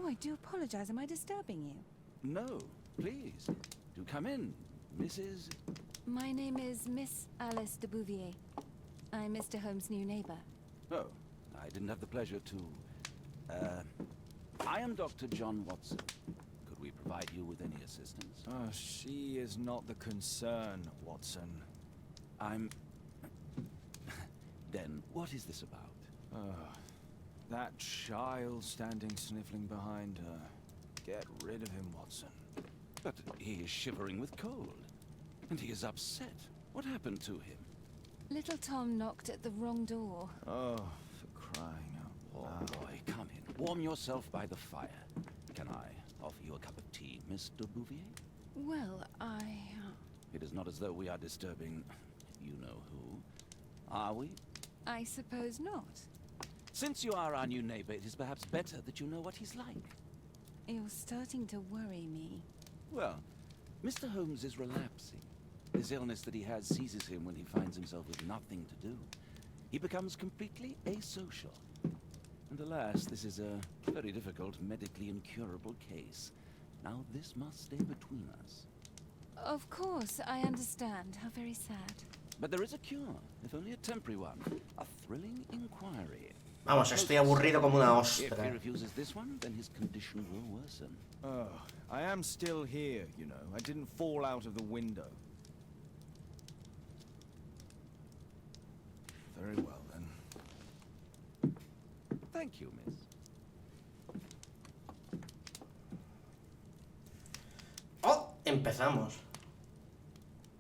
I do apologize. Am I disturbing you? No, please. Do come in, Mrs. My name is Miss Alice de Bouvier. I'm Mr. Holmes' new neighbor. Oh, I didn't have the pleasure to... I am Dr. John Watson. Could we provide you with any assistance? Oh, she is not the concern, Watson. I'm... Then, what is this about? That child standing sniffling behind her. Get rid of him, Watson. But he is shivering with cold. And he is upset. What happened to him? Little Tom knocked at the wrong door. Oh, for crying out loud. Oh, boy, come in. Warm yourself by the fire. Can I offer you a cup of tea, Mr. Bouvier? Well, It is not as though we are disturbing you-know-who. Are we? I suppose not. Since you are our new neighbor, it is perhaps better that you know what he's like. You're starting to worry me. Well, Mr. Holmes is relapsing. This illness that he has seizes him when he finds himself with nothing to do. He becomes completely asocial. And alas, this is a very difficult, medically incurable case. Now this must stay between us. Of course, I understand. How very sad. But there is a cure, if only a temporary one. A thrilling inquiry. Vamos, estoy aburrido como una If he ostra. refuses this one, then his condition will worsen. Oh, I am still here, you know. I didn't fall out of the window. Very well, then. Thank you, miss. ¡Oh! Empezamos.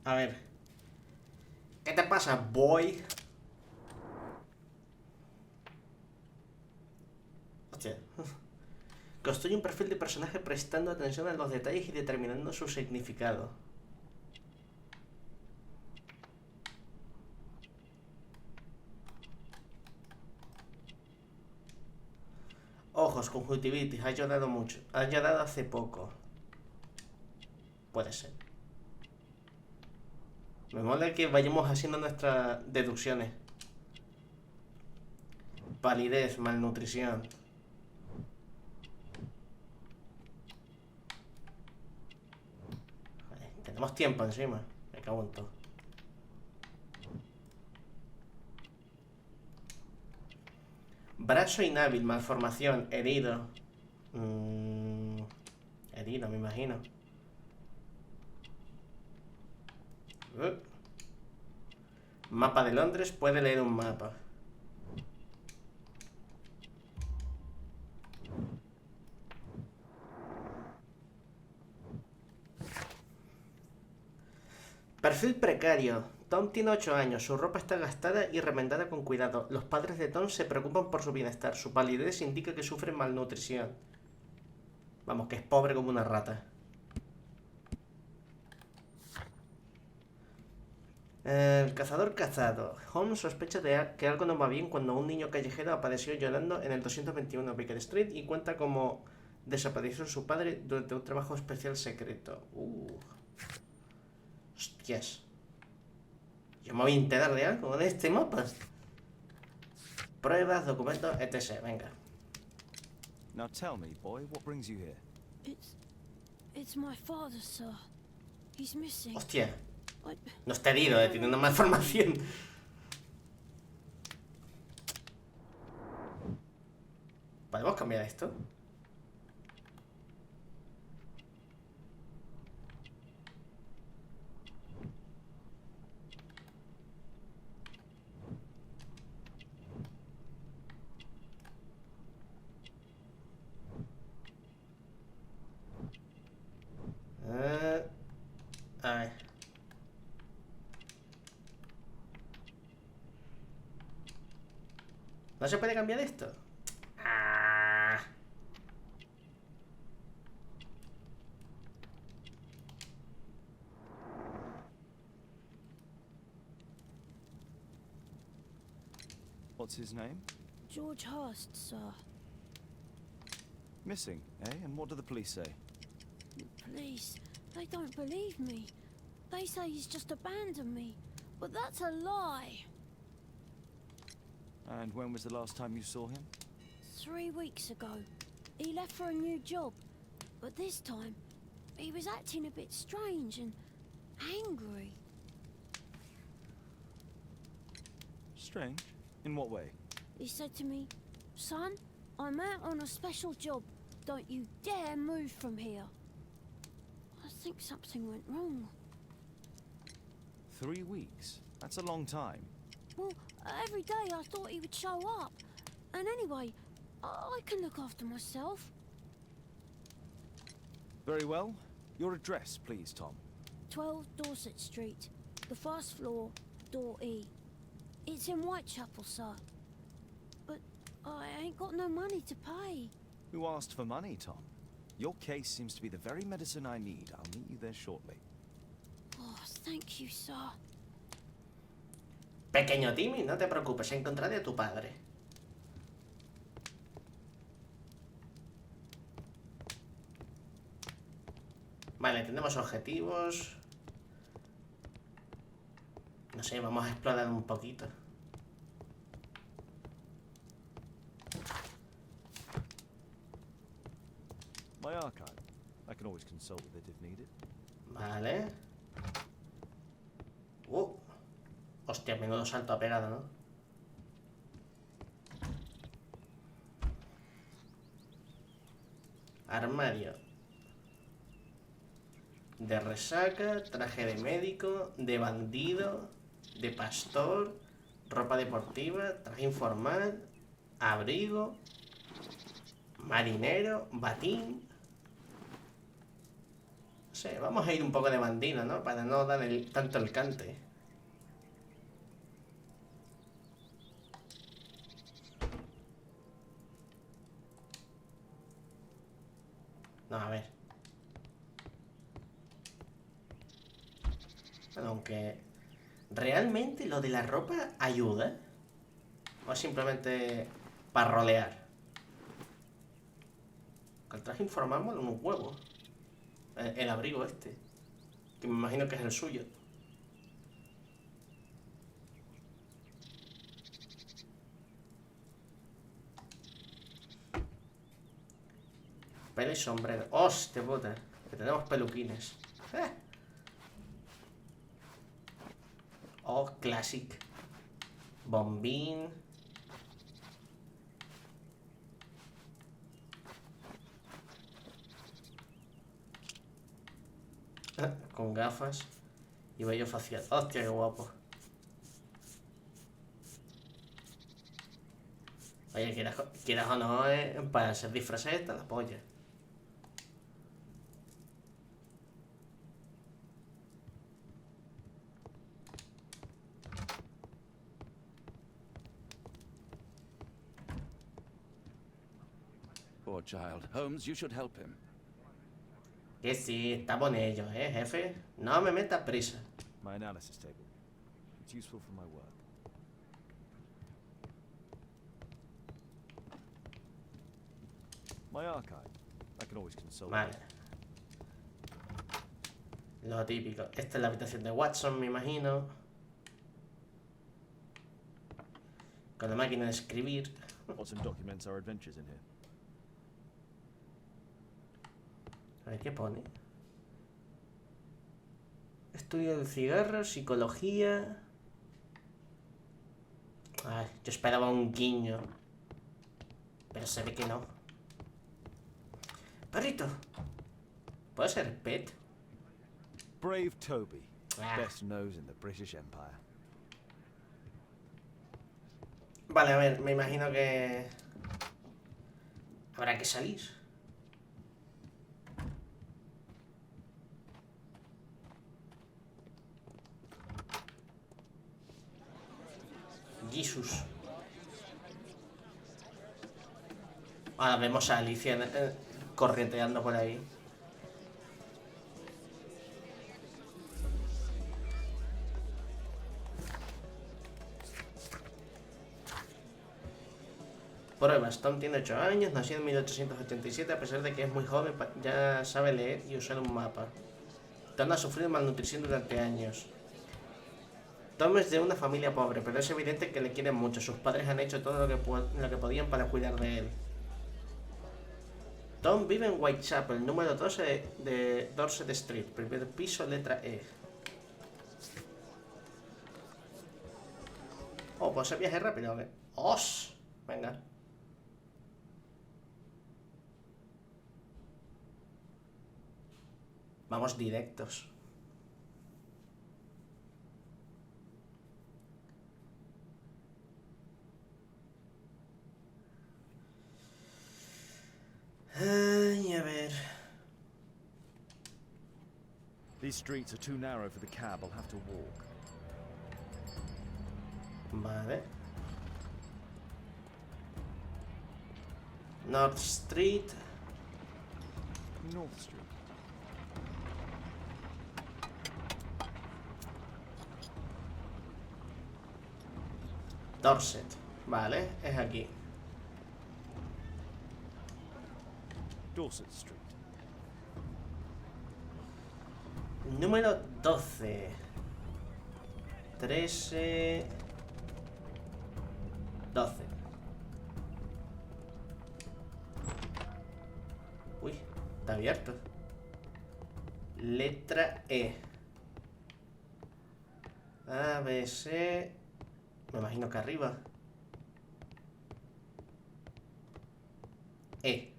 A ver. ¿Qué te pasa, boy? Hostia. Construye un perfil de personaje prestando atención a los detalles y determinando su significado. Ojos, conjuntivitis, ha llorado mucho. Ha llorado hace poco. Puede ser. Me mola que vayamos haciendo nuestras deducciones. Palidez, malnutrición. Vale, tenemos tiempo encima. Me cago en todo. Brazo inhábil, malformación, herido. Herido, me imagino. Mapa de Londres, puede leer un mapa. Perfil precario. Tom tiene 8 años, su ropa está gastada y remendada con cuidado. Los padres de Tom se preocupan por su bienestar. Su palidez indica que sufre malnutrición. Vamos, que es pobre como una rata. El cazador cazado. Holmes sospecha de que algo no va bien cuando un niño callejero apareció llorando en el 221 Baker Street y cuenta cómo desapareció su padre durante un trabajo especial secreto. Hostias. Yo me voy a enterar de algo de este mapa. Pruebas, documentos, etc. Venga. Now tell me, boy, what brings you here? It's my father, sir. He's missing. Hostia. No está herido, tiene una malformación. ¿Podemos cambiar esto? A ver. ¿No se puede cambiar esto? What's his name? George Hurst, sir. Missing, eh? And what do the police say? Police, they don't believe me. They say he's just abandoned me. But that's a lie. And when was the last time you saw him? 3 weeks ago. he left for a new job, but this time he was acting a bit strange and angry. Strange? In what way? He said to me, "Son, I'm out on a special job. Don't you dare move from here." I think something went wrong. 3 weeks? That's a long time. Well, every day I thought he would show up. And anyway, I can look after myself. Very well. Your address, please, Tom. 12 Dorset Street, the first floor, door E. It's in Whitechapel, sir. But I ain't got no money to pay. Who asked for money, Tom? Your case seems to be the very medicine I need. I'll meet you there shortly. Oh, thank you, sir. Pequeño Timmy, no te preocupes, encontraré a tu padre. Vale, tenemos objetivos. No sé, vamos a explorar un poquito. My archive. I can always consult with it if needed. Vale. Hostia, menudo salto ha pegado, ¿no? Armario. De resaca, traje de médico, de bandido, de pastor, ropa deportiva, traje informal, abrigo, marinero, batín. No sé, vamos a ir un poco de bandido, ¿no? Para no dar tanto el cante. No, a ver. Bueno, aunque realmente lo de la ropa ayuda. O simplemente para rolear. El traje informal mola un huevo. El abrigo este. Que me imagino que es el suyo. Pelo y sombrero. ¡Hostia puta! Que tenemos peluquines. Oh, classic. Bombín. Con gafas. Y vello facial. ¡Hostia, qué guapo! Oye, quieras o no, para ser disfraces está la polla. Poor child. Holmes, you should help him. Que sí, estamos en ello, jefe. No me metas prisa. My analysis table. It's useful for my work. My archive. I can always consult. Vale. Lo típico. Esta es la habitación de Watson, me imagino. Con la máquina de escribir. Watson documents our adventures in here. A ver qué pone. Estudio del cigarro, psicología. Ay, yo esperaba un guiño. Pero se ve que no. Perrito. ¿Puede ser Pet? Brave Toby. Ah. Best nose in the British Empire. Vale, a ver, me imagino que habrá que salir. Jesus. Ahora vemos a Alicia correteando por ahí. Pruebas. Tom tiene 8 años, nació en 1887, a pesar de que es muy joven, ya sabe leer y usar un mapa. Tom ha sufrido malnutrición durante años. Tom es de una familia pobre, pero es evidente que le quieren mucho. Sus padres han hecho todo lo que podían para cuidar de él. Tom vive en Whitechapel, número 12 de Dorset Street, primer piso, letra E. Oh, pues ese viaje rápido, ¿o qué? ¡Os! Venga. Vamos directos. Ay, a ver. These streets are too narrow for the cab. I'll have to walk. Vale. North Street. North Street. Dorset. Vale, es aquí. Dorset Street. Número 12. 13. 12. Uy, está abierto. Letra E. A, B, C. Me imagino que arriba. E.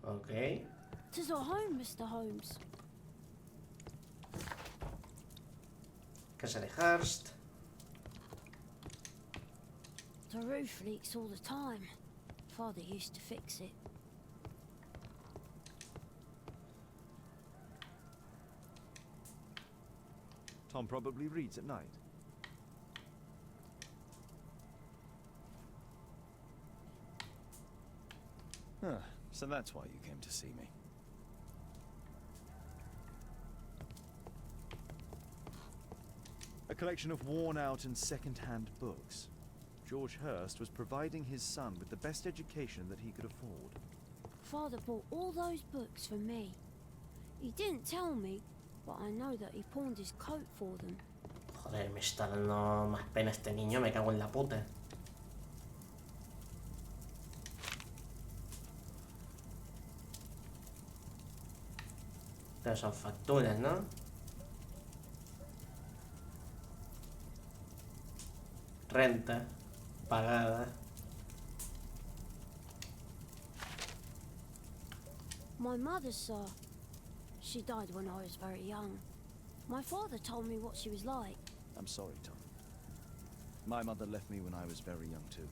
Ok. 'Tis our home, Mr. Holmes. Casa de Hurst. The roof leaks all the time. Father used to fix it. Tom probably reads at night. Huh, so that's why you came to see me. A collection of worn-out and second-hand books. George Hurst was providing his son with the best education that he could afford. Father bought all those books for me. He didn't tell me, but I know that he pawned his coat for them. Joder, me está dando más pena este niño, me cago en la puta. Estas son facturas, ¿no? Renta pagada. My mother, sir. She died when I was very young. My father told me what she was like. I'm sorry, Tom. My mother left me when I was very young, too.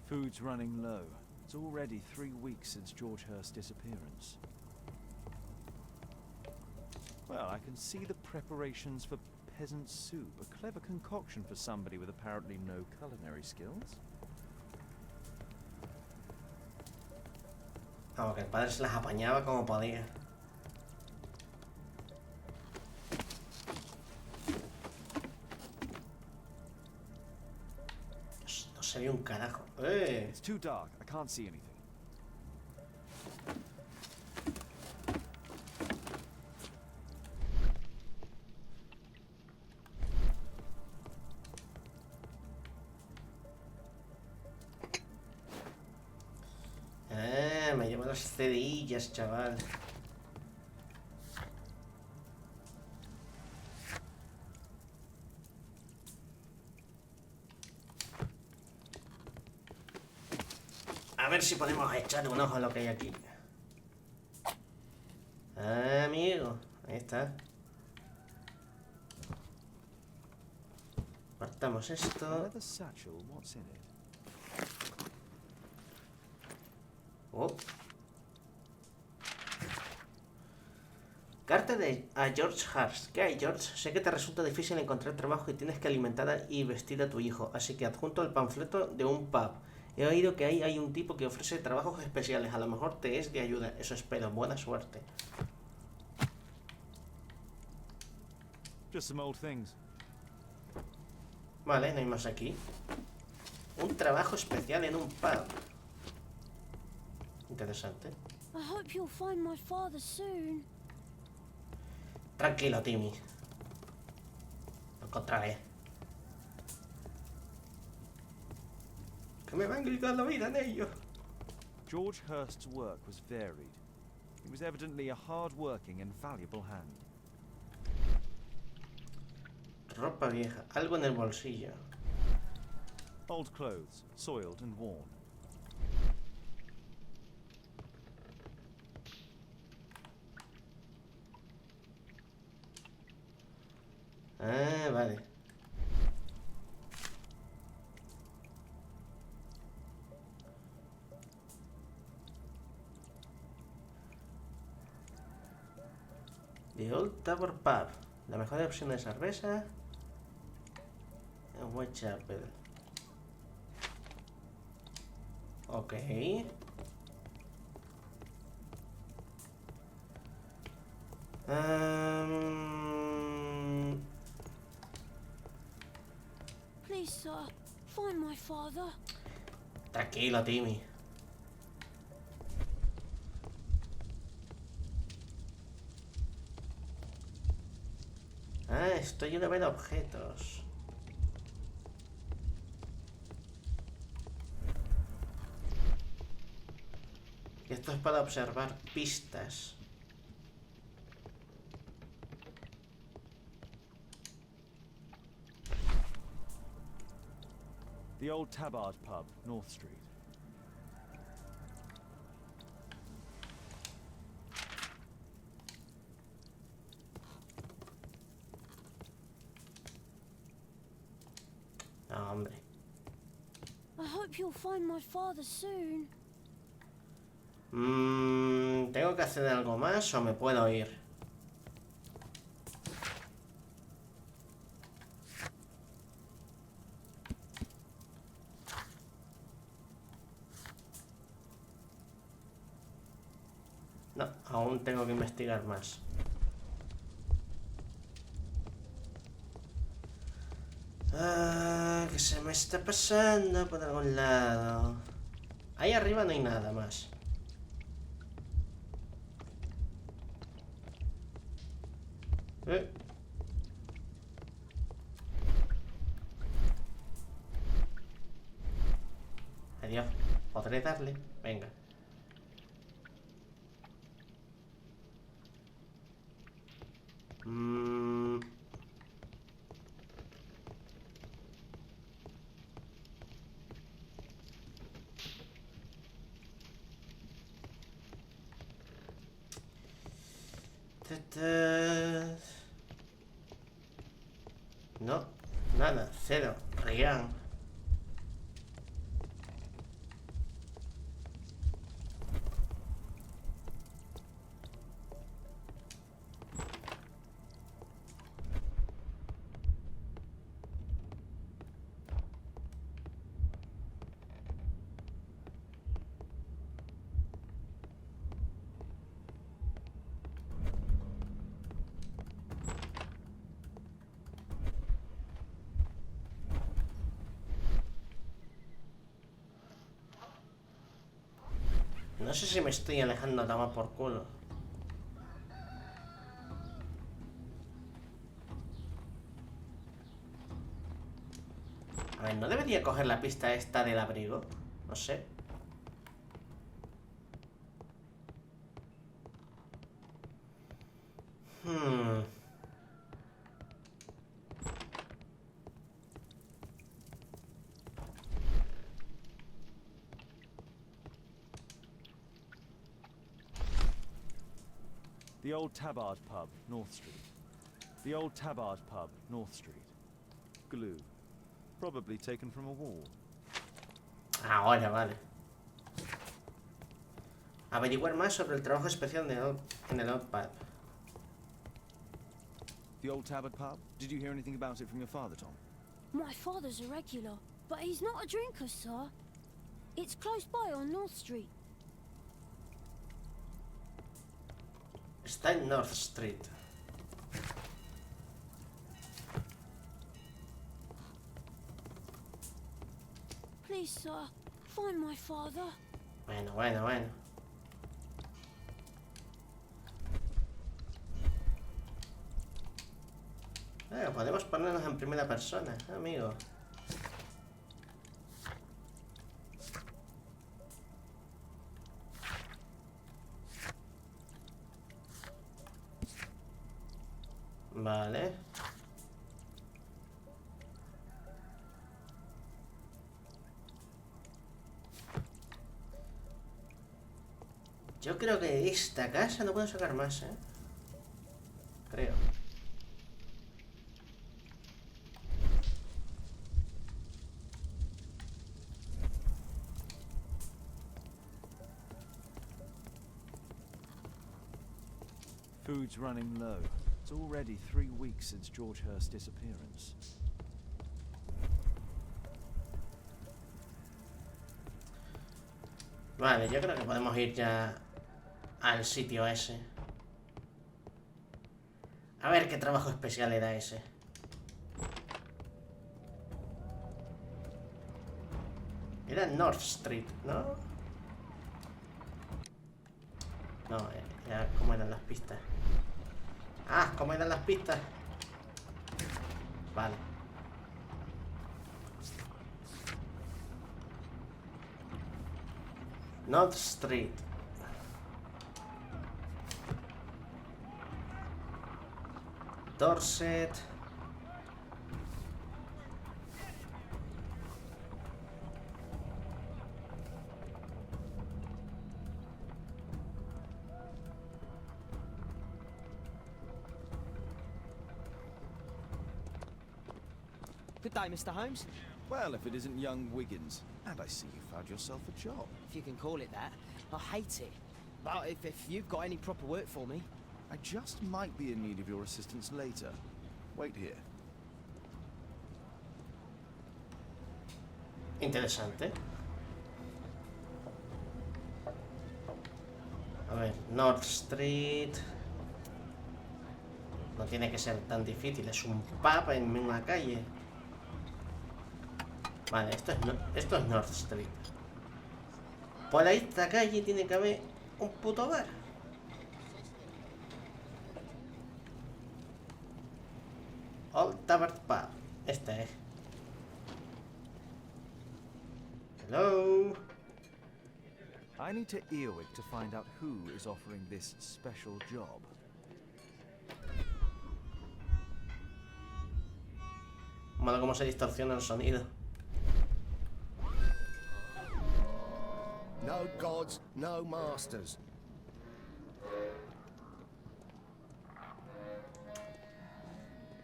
Food's running low. It's already 3 weeks since George Hurst's disappearance. Well, I can see the preparations for peasant soup, a clever concoction for somebody with apparently no culinary skills. Vamos, que el padre se las apañaba como podía. No se ve un carajo. It's too dark. I can't see anything. Me lleva las cedillas, chaval. A ver si podemos echar un ojo a lo que hay aquí. Amigo, ahí está. Apartamos esto. Another satchel. What's in it? Oh. Carta a George Hurst. ¿Qué hay, George? Sé que te resulta difícil encontrar trabajo y tienes que alimentar y vestir a tu hijo, así que adjunto el panfleto de un pub. He oído que ahí hay un tipo que ofrece trabajos especiales. A lo mejor te es de ayuda. Eso espero. Buena suerte. Just some old things. Vale, no hay más aquí. Un trabajo especial en un pub. Interesante. I hope you'll find my father soon. Tranquilo, Timmy. Lo encontraré. Que me van a quitar la vida en ello. George Hurst's work was varied. He was evidently a hard-working and valuable hand. Ropa vieja. Algo en el bolsillo. Old clothes, soiled and worn. Ah, vale. The Old Tower Pub. La mejor opción de cerveza en Whitechapel. Ok. Please, sir, find my father. Tranquilo, Timmy. Ah, estoy lleno de ver objetos. Y esto es para observar pistas. The Old Tabard Pub, North Street. No, hombre. I hope you'll find my father soon. ¿Tengo que hacer algo más o me puedo ir? No, aún tengo que investigar más. ¿Qué se me está pasando por algún lado? Ahí arriba no hay nada más. Adiós. ¿Podré darle? Venga. No, nada, cero, Rian. No sé si me estoy alejando a tomar por culo. A ver, ¿no debería coger la pista esta del abrigo? No sé. The Old Tabard Pub, North Street. The Old Tabard Pub, North Street. Glue. Probably taken from a wall. Ahora, vale. Averiguar más sobre el trabajo especial en el Old Pub. The Old Tabard Pub? Did you hear anything about it from your father, Tom? My father's a regular, but he's not a drinker, sir. It's close by on North Street. Está en North Street. Please, sir, find my father. Bueno. Podemos ponernos en primera persona, amigo. Vale. Yo creo que de esta casa no puedo sacar más, ¿eh? Creo. Food's running low. It's already 3 weeks since George Hurst's disappearance. Vale, yo creo que podemos ir ya al sitio ese. A ver qué trabajo especial era ese. Era North Street, ¿no? No, ya, ¿cómo eran las pistas? Ah, ¿cómo eran las pistas? Vale. North Street. Dorset. Good day, Mr. Holmes. Well, if it isn't young Wiggins. And I see you found yourself a job. If you can call it that. I hate it. But if you've got any proper work for me... I just might be in need of your assistance later. Wait here. Interesante. A ver, North Street. No tiene que ser tan difícil, es un pub en una calle. Vale, esto es North Street. Por ahí esta calle tiene que haber un puto bar. Old Tavern Pub. Este es. Hello. I need to Earwig to find out who is offering this special job. Mola cómo se distorsiona el sonido. No gods, no masters.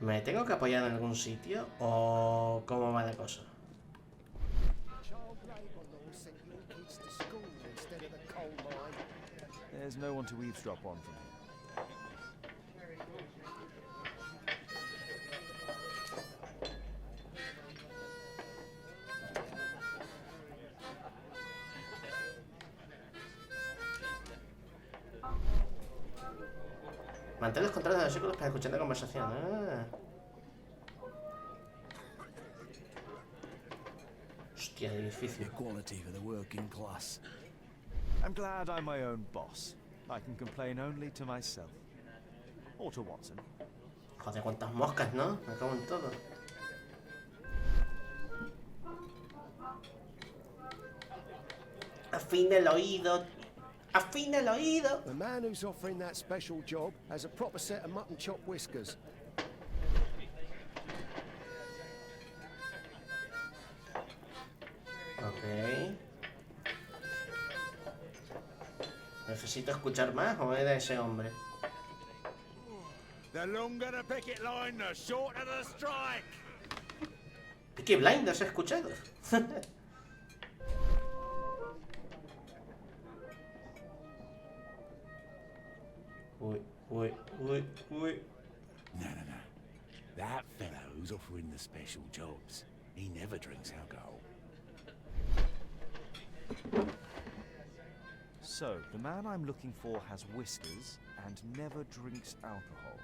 ¿Me tengo que apoyar en algún sitio? ¿O cómo va la cosa? Child labour laws sent your kids to school instead of the coal mine. There's no one to eavesdrop on from here. Mantén los controles de los círculos para escuchar la conversación. Ah. Hostia, el edificio. Equality for the working class. I'm glad I'm my own boss. I can complain only to myself. Or to Watson. Joder, cuántas moscas, ¿no? Me cago en todo. Afina el oído. Afina el oído. The man who's offering that special job has a proper set of mutton chop whiskers. Ok. ¿Necesito escuchar más o era ese hombre? The longer the picket line, the shorter the strike. Peaky Blinders he escuchado. Uy, uy, uy, uy. No. That fellow who's offering the special jobs, he never drinks alcohol. So, the man I'm looking for has whiskers and never drinks alcohol.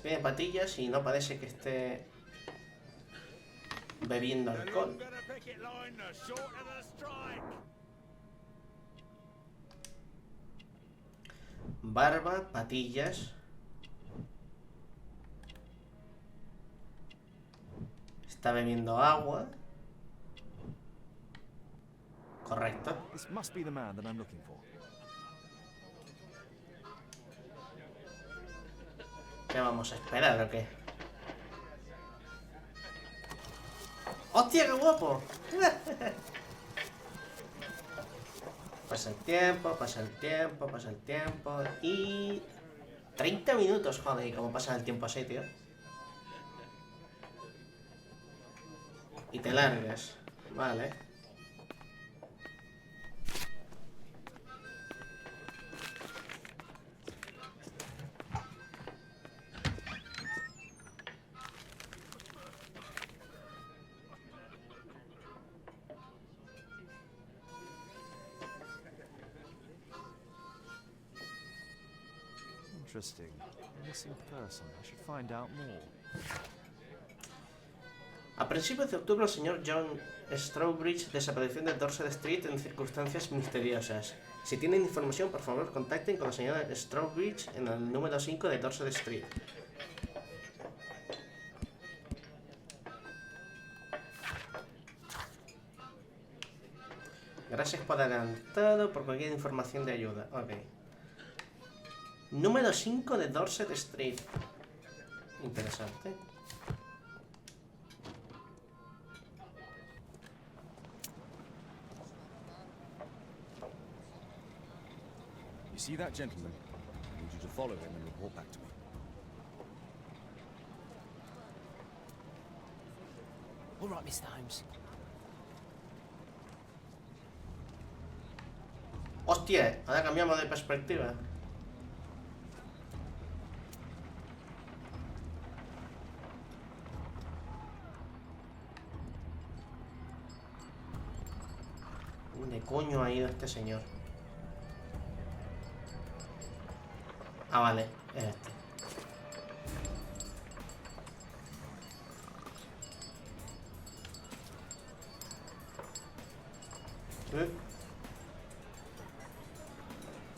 Tiene patillas y no parece que esté bebiendo The alcohol. longer the picket line, the shorter the strike. Barba, patillas. Está bebiendo agua. Correcto. This must be the man that I'm looking for. ¿Qué vamos a esperar o qué? ¡Hostia, qué guapo! Pasa el tiempo, pasa el tiempo, pasa el tiempo. Y... 30 minutos, joder, ¿y cómo pasa el tiempo así, tío? Y te largas. Vale. Interesting. Missing person. I should find out more. A principios de octubre, el señor John Strawbridge desapareció de Dorset Street en circunstancias misteriosas. Si tienen información, por favor, contacten con la señora Strawbridge en el número 5 de Dorset Street. Gracias por adelantado, por cualquier información de ayuda. Ok. Número 5 de Dorset Street. Interesante. You see that gentleman? I need you to follow him and report back to me. All right, Mr. Holmes. Hostia, ahora cambiamos de perspectiva. ¿Dónde coño ha ido este señor? Ah, vale, es este.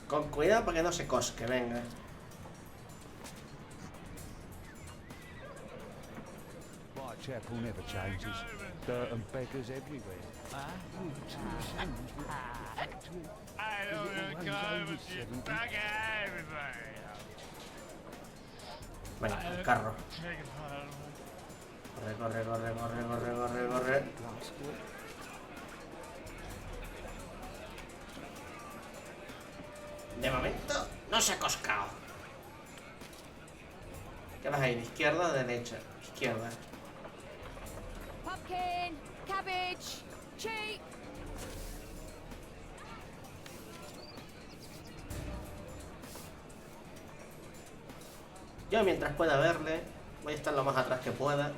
Con cuidado para que no se cosque, venga. My chapel never changes. Dirt and beggars everywhere. You two sons will back to it. I don't know, come and back at everybody. Venga, el carro. Corre, corre, corre, corre, corre, corre, corre. De momento no se ha coscado. ¿Qué vas a ir? ¿Izquierda o derecha? Izquierda. Pumpkin, cabbage, cheap. Yo mientras pueda verle, voy a estar lo más atrás que pueda.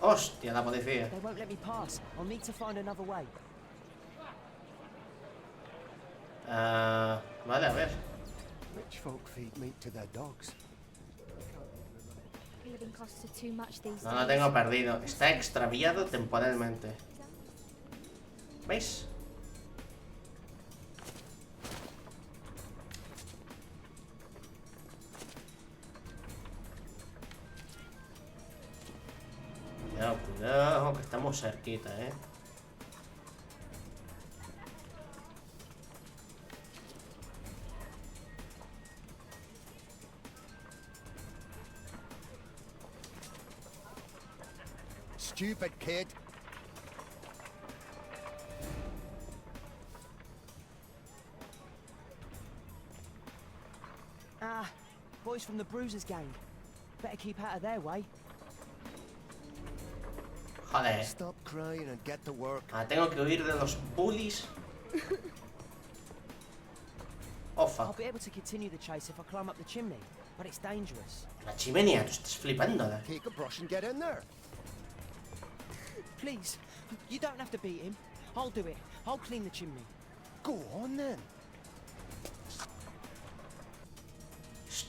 Hostia, la policía. They won't let me pass. I'll need to find another way. Vale, a ver. Rich folk feed meat to their dogs. Living costs are too much these No lo days. tengo perdido. Está extraviado temporalmente. ¿Veis? Cuidado, cuidado, que estamos cerquita, ¿eh? Stupid kid. Ah, boys from the Bruisers gang. Better keep out of their way. Joder. Stop crying and get to work. Ah, tengo que huir de los bullies. Oh, I'll fuck. be able to continue the chase if I climb up the chimney, but it's dangerous. La chimenea, tú estás flipando, ¿eh? Take a brush and get in there. Please, you don't have to beat him. I'll do it. I'll clean the chimney. Go on then.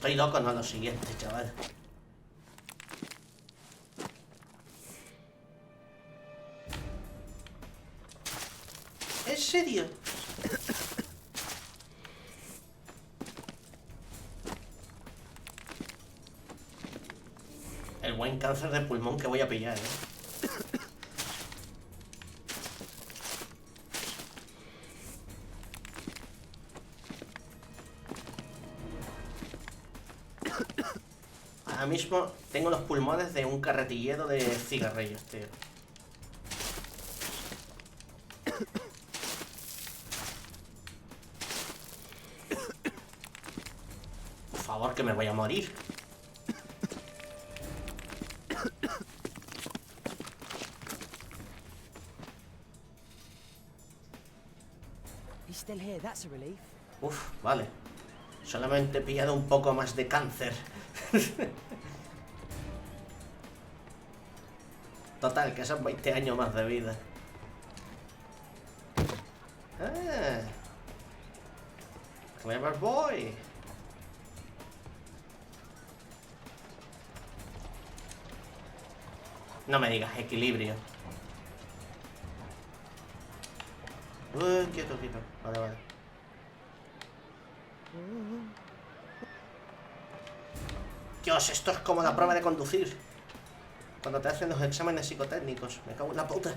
Estoy loco, no lo siguiente, chaval. ¿En serio? El buen cáncer de pulmón que voy a pillar, Ahora mismo tengo los pulmones de un carretillero de cigarrillos, tío. Por favor, que me voy a morir. He's still here, that's a relief. Uf, vale. Solamente he pillado un poco más de cáncer. Total, que son 20 años más de vida. Ah. Clever boy. No me digas equilibrio. Quieto, quieto. Vale, vale. Dios, esto es como la prueba de conducir. Cuando te hacen los exámenes psicotécnicos. Me cago en la puta.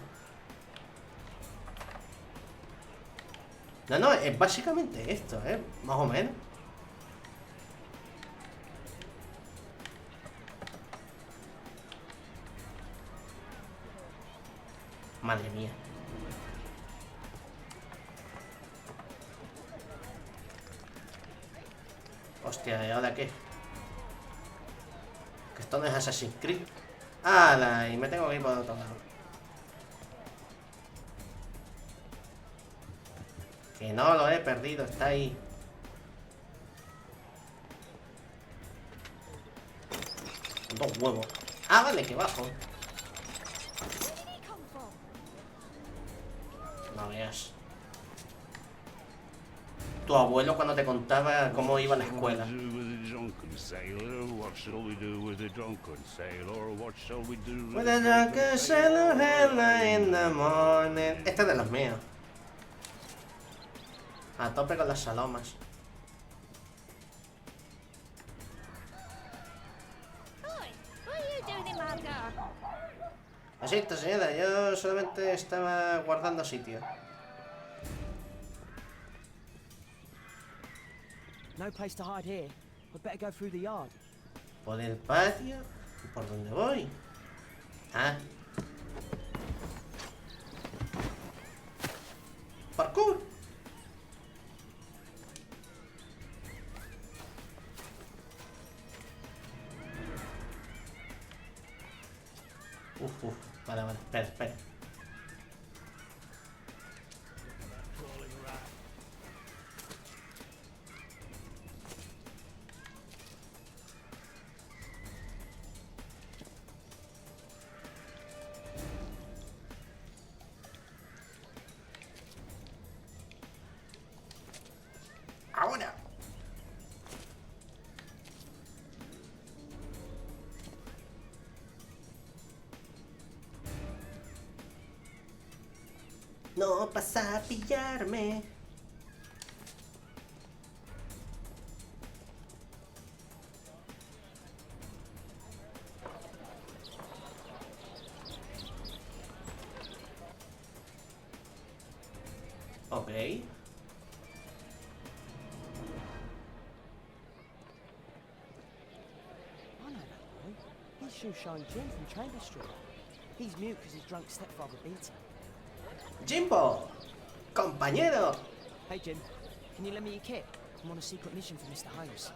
No, es básicamente esto, más o menos. Madre mía. Hostia, ¿y ahora qué? Que esto no es Assassin's Creed. ¡Hala! Y me tengo que ir por otro lado. Que no lo he perdido, está ahí. Dos huevos. Ah, vale, que bajo. No veas. Tu abuelo cuando te contaba cómo iba a la escuela. With a drunken sailor in the morning. Este es de los míos. A tope con las salomas. Lo siento, señora, yo solamente estaba guardando sitio. No place to hide here. We'd better go through the yard. ¿Por el patio? ¿Y por dónde voy? Ah. ¡Parkour! Vale, vale, espera. Ahora. No pasa a pillarme. Ok. Shoeshine Jim from Chamber Street. He's mute because his drunk stepfather beat him. Jimbo, compañero. Hey Jim, can you lend me your kit? I'm on a secret mission for Mr. Holmes.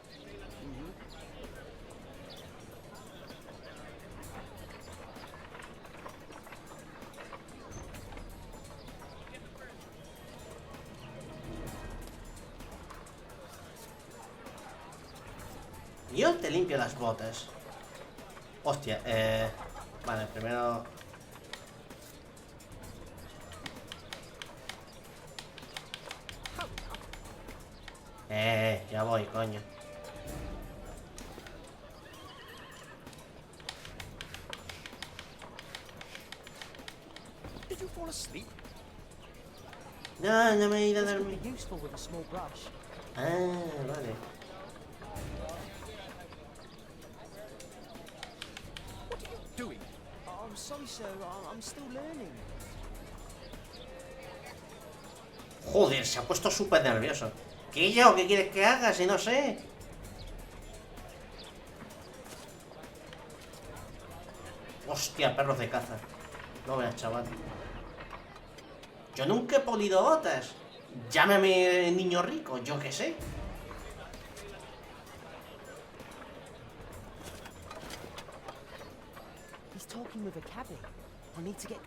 Yo te limpio las botas. Hostia, vale, primero... Ya voy, coño. you fall asleep? No, no me he ido a This would dormir. be useful with a small brush. Ah, vale. Doing? I'm sorry, sir. I'm still learning. Joder, se ha puesto súper nervioso. ¿Qué yo? ¿Qué quieres que haga si no sé? Hostia, perros de caza. No veas, chaval. Yo nunca he polido botas. Llámame niño rico, yo qué sé. He's talking with a cabbie. I need to get...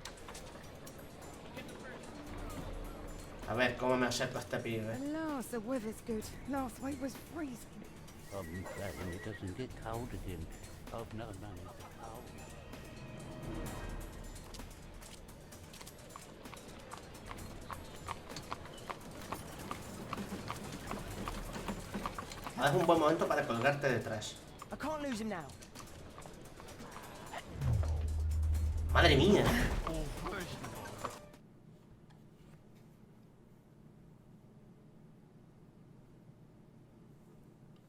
A ver, ¿cómo me acerco a este pibe? Alas, the weather's good. Last week was freezing. I'm glad it doesn't get cold again. I've no money for cold. Es un buen momento para colgarte detrás. I can't lose him now. Madre mía.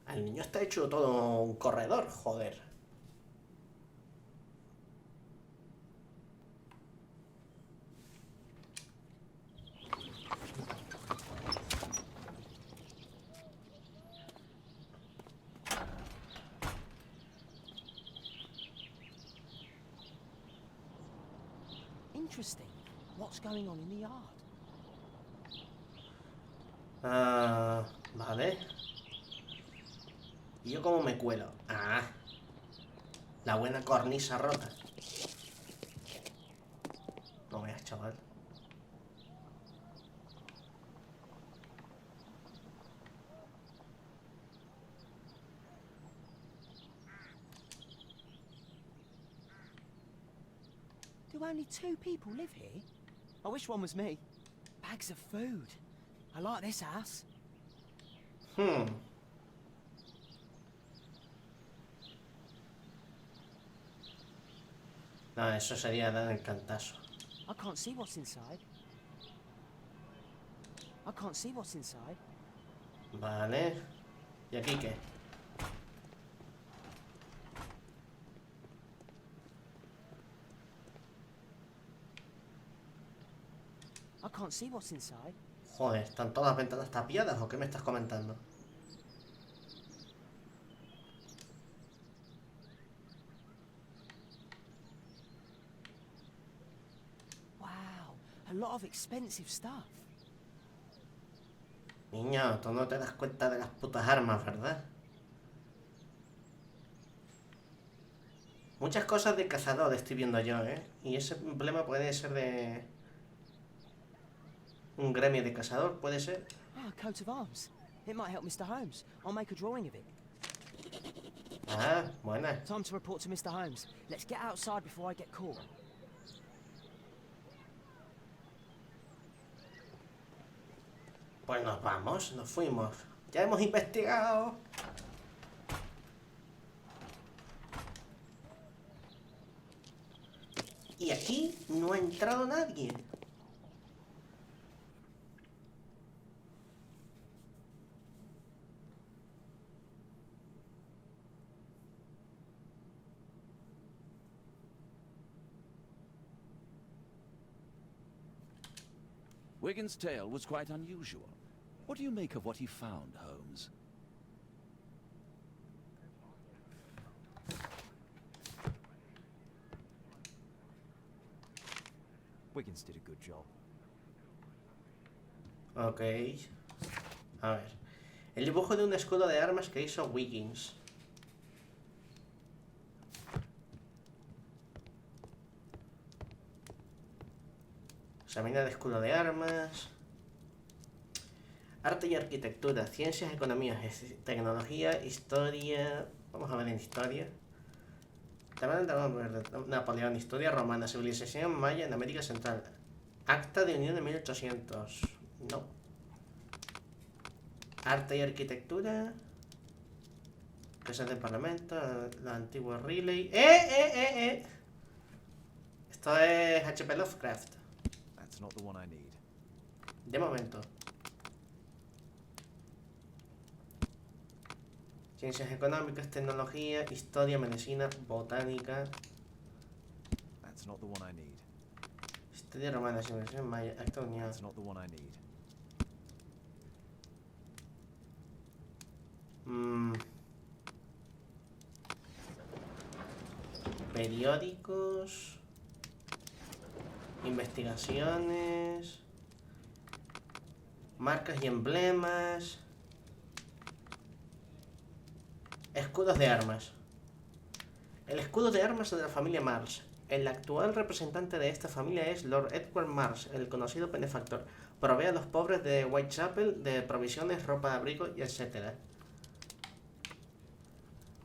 El niño está hecho todo un corredor, joder. Interesting. What's going on in the yard? Vale. ¿Y yo cómo me cuelo? Ah. La buena cornisa rota. No veas, chaval. Do only 2 people live here? I wish one was me. Bags of food. I like this house. No, eso sería dar el cantazo. I can't see what's inside. I can't see what's inside. Vale. ¿Y aquí qué? I can't see what's inside. Joder, ¿están todas las ventanas tapiadas o qué me estás comentando? Wow, a lot of expensive stuff. Niño, tú no te das cuenta de las putas armas, ¿verdad? Muchas cosas de cazador estoy viendo yo, ¿eh? Y ese emblema puede ser de... un gremio de cazador, puede ser. Ah, a coat of arms. It might help Mr. Holmes. I'll make a drawing of it. Ah, buena. Time to report to Mr. Holmes. Let's get outside before I get caught. Pues nos vamos, nos fuimos. Ya hemos investigado. Y aquí no ha entrado nadie. Wigan's tale was quite unusual. What do you make of what he found, Holmes? Wiggins did a good job. Ok. A ver. El dibujo de un escudo de armas que hizo Wiggins. Examina de escudo de armas. Arte y arquitectura, ciencias, economía, tecnología, historia. Vamos a ver en historia. Napoleón, historia romana, civilización maya en América Central. Acta de Unión de 1800. No. Arte y arquitectura. Cosas del Parlamento, la antigua Relay. Esto es HP Lovecraft. That's not the one I need. De momento. Ciencias económicas, tecnología, historia, medicina, botánica. That's not the one I need. Historia romana, civilización maya, acto de unión. That's not the one I need. Periódicos. Investigaciones. Marcas y emblemas. Escudos de armas. El escudo de armas de la familia Mars. El actual representante de esta familia es Lord Edward Mars, el conocido benefactor. Provee a los pobres de Whitechapel de provisiones, ropa de abrigo y etc.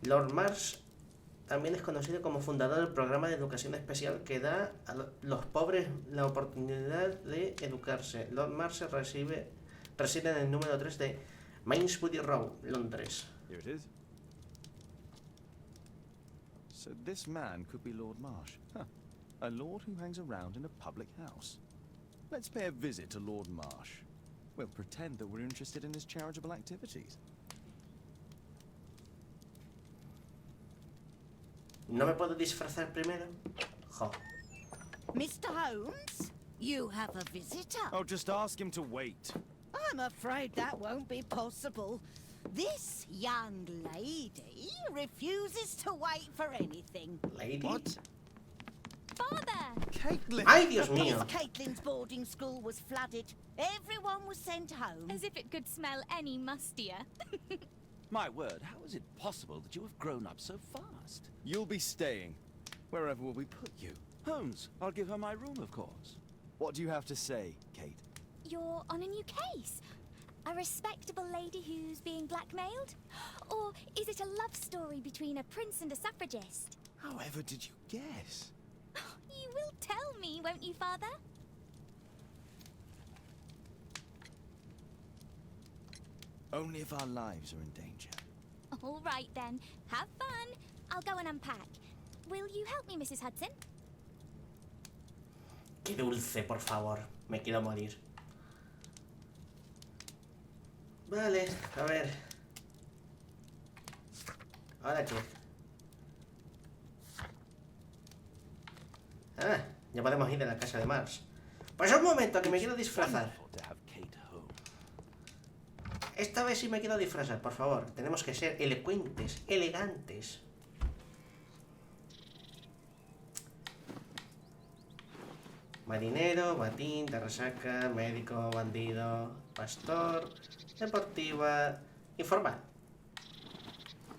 Lord Mars también es conocido como fundador del programa de educación especial que da a los pobres la oportunidad de educarse. Lord Mars reside en el número 3 de Mainsbury Road, Londres. Here it is. So this man could be Lord Marsh. Huh. A lord who hangs around in a public house. Let's pay a visit to Lord Marsh. We'll pretend that we're interested in his charitable activities. ¿No me puedo disfrazar primero? Jo. Mr. Holmes, you have a visitor. Oh, just ask him to wait. I'm afraid that won't be possible. This young lady refuses to wait for anything. Lady? What? Father! Caitlin! ¡Ay, Dios Miss mío! Caitlin's boarding school was flooded. Everyone was sent home. As if it could smell any mustier. My word, how is it possible that you have grown up so fast? You'll be staying. Wherever will we put you? Holmes, I'll give her my room, of course. What do you have to say, Kate? You're on a new case. A respectable lady who's being blackmailed? Or is it a love story between a prince and a suffragist? However did you guess? You will tell me, won't you, Father? Only if our lives are in danger. All right, then. Have fun. I'll go and unpack. Will you help me, Mrs. Hudson? Qué dulce, por favor. Me quiero morir. Vale, a ver. ¿Ahora qué? Ah, ya podemos ir a la casa de Mars. Pues un momento, que me quiero disfrazar. Wonderful to have Kate home. Esta vez sí me quiero disfrazar, por favor. Tenemos que ser elocuentes, elegantes. Marinero, batín, de resaca, médico, bandido, pastor, deportiva, informal.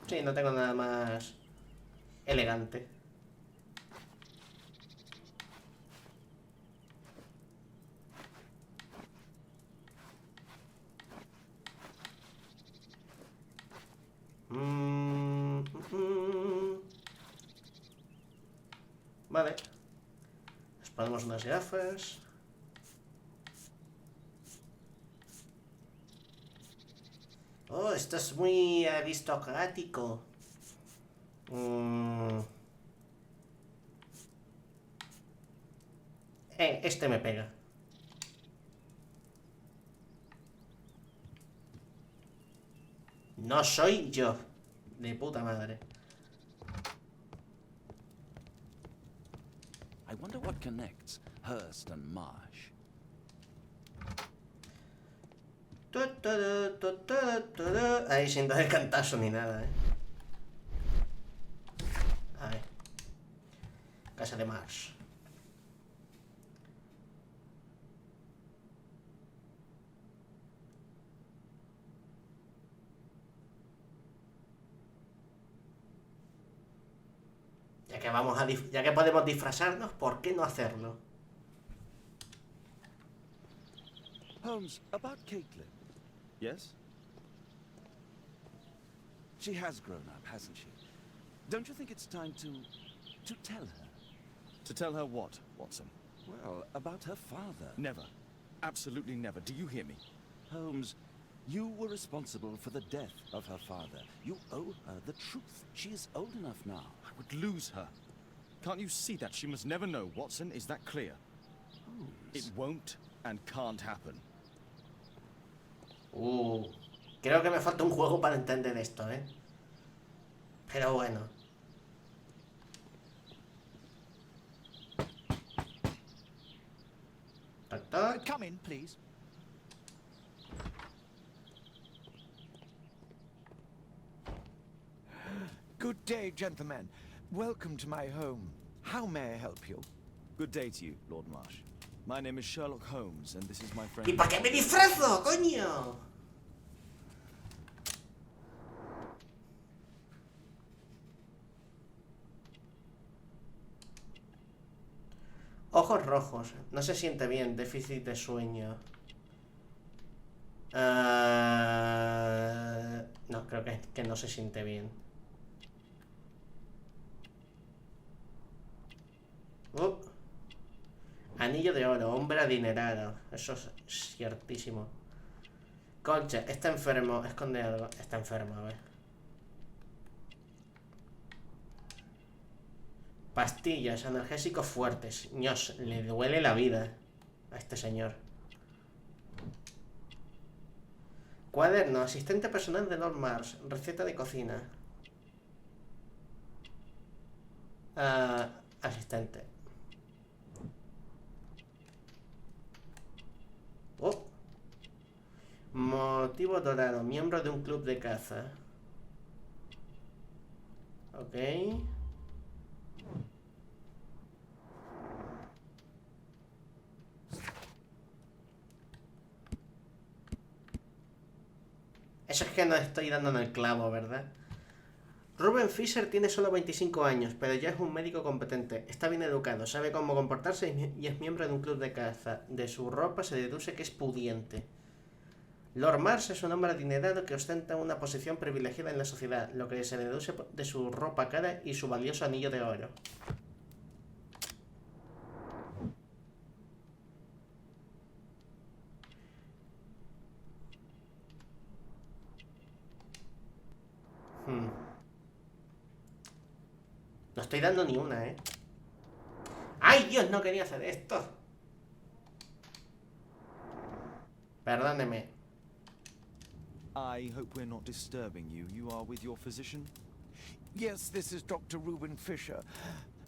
Sí, no tengo nada más elegante. Vale. Nos ponemos unas gafas. Oh, esto es muy aristocrático. Este me pega. No soy yo. De puta madre. I wonder what connects Hurst and Marsh. Ahí sin dar el cantazo ni nada, A ver. Casa de Marsh. Ya que podemos disfrazarnos, ¿por qué no hacerlo? Holmes, about Caitlin. Yes? She has grown up, hasn't she? Don't you think it's time to tell her? To tell her what, Watson? Well, about her father. Never. Absolutely never. Do you hear me? Holmes, you were responsible for the death of her father. You owe her the truth. She is old enough now. I would lose her. Can't you see that? She must never know, Watson. Is that clear? Holmes. It won't and can't happen. Creo que me falta un juego para entender esto, ¿eh? Pero bueno. Toc, toc. Come in, please. Good day, gentlemen. Welcome to my home. How may I help you? Good day to you, Lord Marsh. My name is Sherlock Holmes, and this is my friend... ¿Y para qué me disfrazo, coño? Ojos rojos. No se siente bien. Déficit de sueño. No, creo que no se siente bien. Anillo de oro. Hombre adinerado. Eso es ciertísimo. Concha. Está enfermo. Esconde algo. Está enfermo, a ver. Pastillas, analgésicos fuertes. Dios, le duele la vida a este señor. Cuaderno, asistente personal de Lord Marsh. Receta de cocina. Asistente. Motivo dorado. Miembro de un club de caza. Ok. Eso es que no estoy dando en el clavo, ¿verdad? Ruben Fisher tiene solo 25 años, pero ya es un médico competente. Está bien educado, sabe cómo comportarse y es miembro de un club de caza. De su ropa se deduce que es pudiente. Lord Marsh es un hombre adinerado que ostenta una posición privilegiada en la sociedad, lo que se deduce de su ropa cara y su valioso anillo de oro. No estoy dando ni una, ¿eh? ¡Ay, Dios! No quería hacer esto. Perdóneme. I hope we're not disturbing you. You are with your physician? Yes, this is Dr. Reuben Fisher.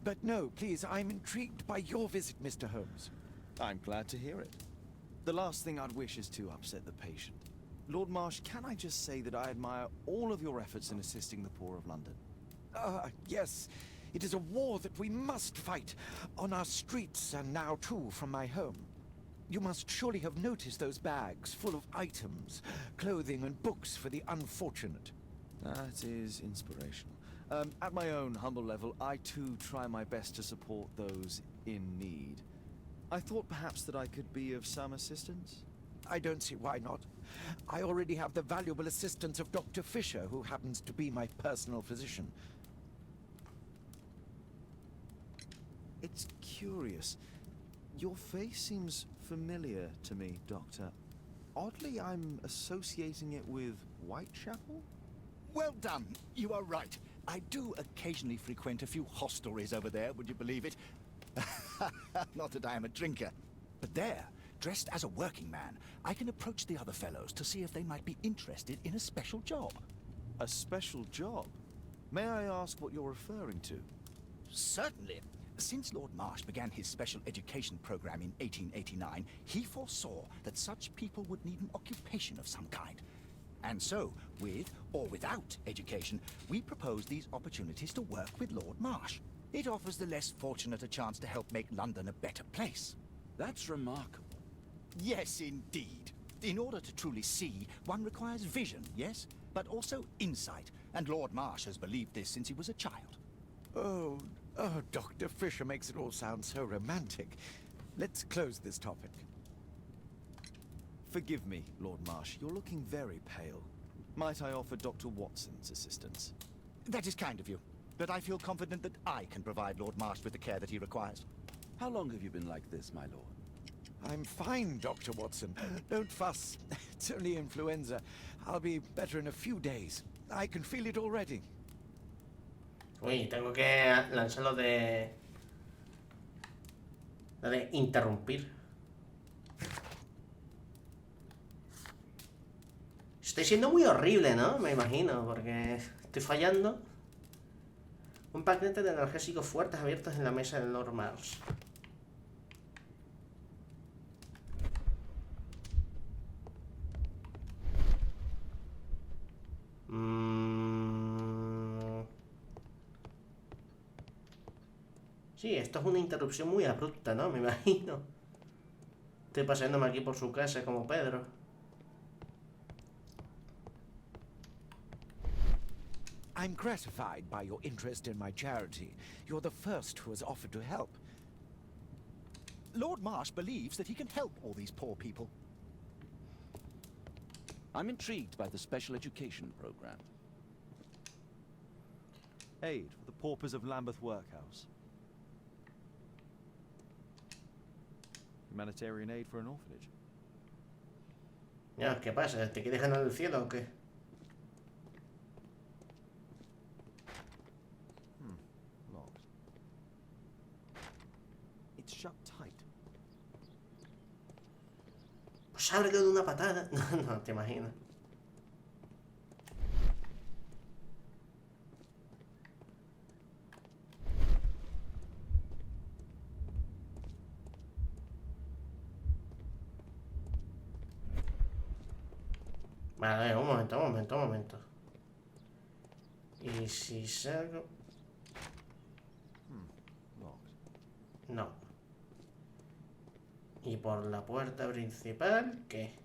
But no, please, I'm intrigued by your visit, Mr. Holmes. I'm glad to hear it. The last thing I'd wish is to upset the patient. Lord Marsh, can I just say that I admire all of your efforts in assisting the poor of London? Yes. It is a war that we must fight, on our streets and now too from my home. You must surely have noticed those bags full of items, clothing and books for the unfortunate. That is inspirational. At my own humble level, I too try my best to support those in need. I thought perhaps that I could be of some assistance. I don't see why not. I already have the valuable assistance of Dr. Fisher, who happens to be my personal physician. It's curious. Your face seems familiar to me, Doctor. Oddly, I'm associating it with Whitechapel? Well done. You are right. I do occasionally frequent a few hostelries over there, would you believe it? Not that I am a drinker. But there, dressed as a working man, I can approach the other fellows to see if they might be interested in a special job. A special job? May I ask what you're referring to? Certainly. Since Lord Marsh began his special education program in 1889, he foresaw that such people would need an occupation of some kind. And so, with or without education, we propose these opportunities to work with Lord Marsh. It offers the less fortunate a chance to help make London a better place. That's remarkable. Yes, indeed. In order to truly see, one requires vision, yes? But also insight. And Lord Marsh has believed this since he was a child. Oh, Dr. Fisher makes it all sound so romantic. Let's close this topic. Forgive me, Lord Marsh. You're looking very pale. Might I offer Dr. Watson's assistance? That is kind of you. But I feel confident that I can provide Lord Marsh with the care that he requires. How long have you been like this, my lord? I'm fine, Dr. Watson. Don't fuss. It's only influenza. I'll be better in a few days. I can feel it already. Uy, tengo que lanzarlo de La de interrumpir. Estoy siendo muy horrible, ¿no? Me imagino, porque estoy fallando. Un paquete de analgésicos fuertes abiertos en la mesa del Lord Mars. Sí, esto es una interrupción muy abrupta, ¿no? Me imagino. Estoy paseándome aquí por su casa como Pedro. I'm gratified by your interest in my charity. You're the first who has offered to help. Lord Marsh believes that he can help all these poor people. I'm intrigued by the special education program. Aid for the paupers of Lambeth Workhouse. Humanitarian aid for an orphanage. Ya, ¿qué pasa? ¿Te quieres ganar el cielo o qué? Locked. It's shut tight. Pues ábrelo de una patada. No, te imaginas. Vale, un momento. ¿Y si salgo? Locked. No. ¿Y por la puerta principal qué?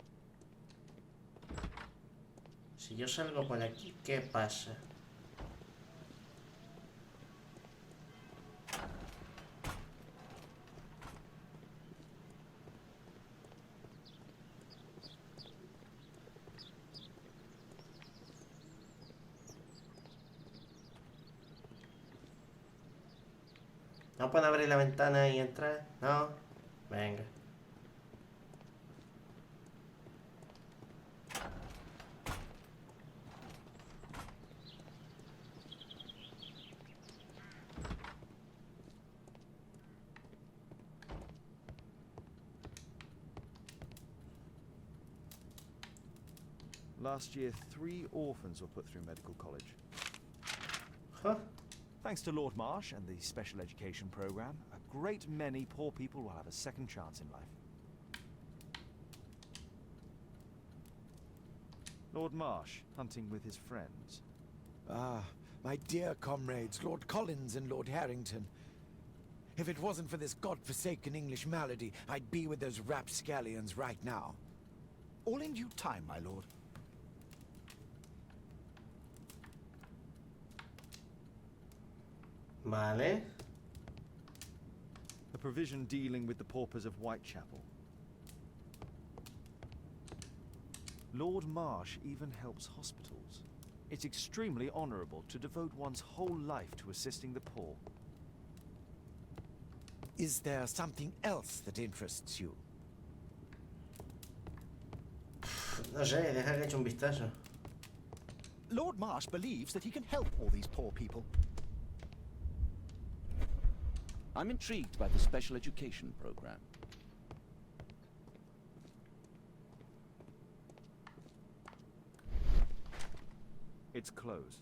Si yo salgo por aquí, ¿qué pasa? ¿No puedo abrir la ventana y entrar? No. Venga. Last year, 3 orphans were put through medical college. Huh? Thanks to Lord Marsh and the special education program, a great many poor people will have a second chance in life. Lord Marsh, hunting with his friends. Ah, my dear comrades, Lord Collins and Lord Harrington. If it wasn't for this godforsaken English malady, I'd be with those rapscallions right now. All in due time, my lord. Vale. A provision dealing with the paupers of Whitechapel. Lord Marsh even helps hospitals. It's extremely honourable to devote one's whole life to assisting the poor. Is there something else that interests you? No sé, deja que eche un vistazo. Lord Marsh believes that he can help all these poor people. I'm intrigued by the special education program. It's closed.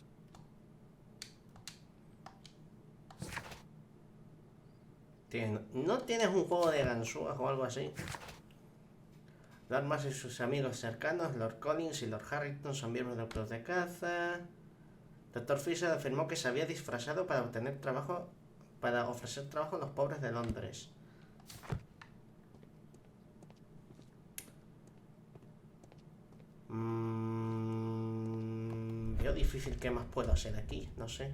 ¿No tienes un juego de ganzúas o algo así? Lord Marsh y sus amigos cercanos, Lord Collins y Lord Harrington, son miembros del club de caza. Dr. Fisher afirmó que se había disfrazado para obtener trabajo, para ofrecer trabajo a los pobres de Londres. Veo difícil qué más puedo hacer aquí, no sé.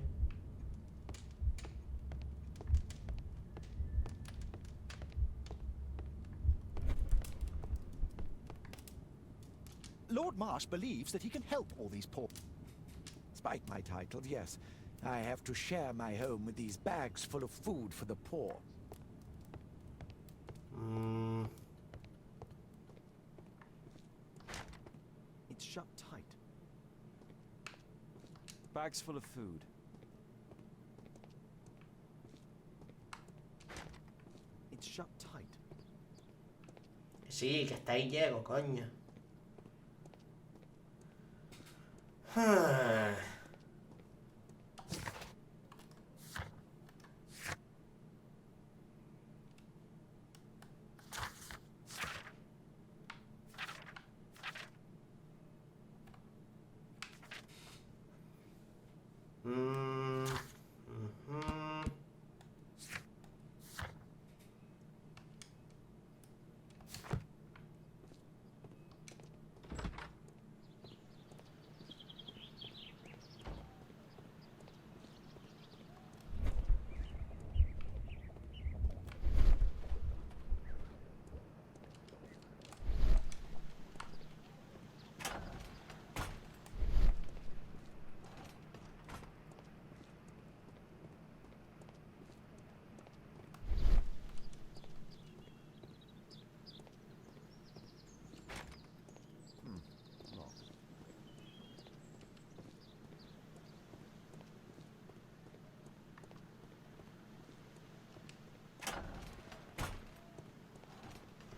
Lord Marsh believes that he can help all these poor... Despite my title, yes. I have to share my home with these bags full of food for the poor. It's shut tight. Bags full of food. It's shut tight. Sí, que hasta ahí llego, coño. Ah. Ujú.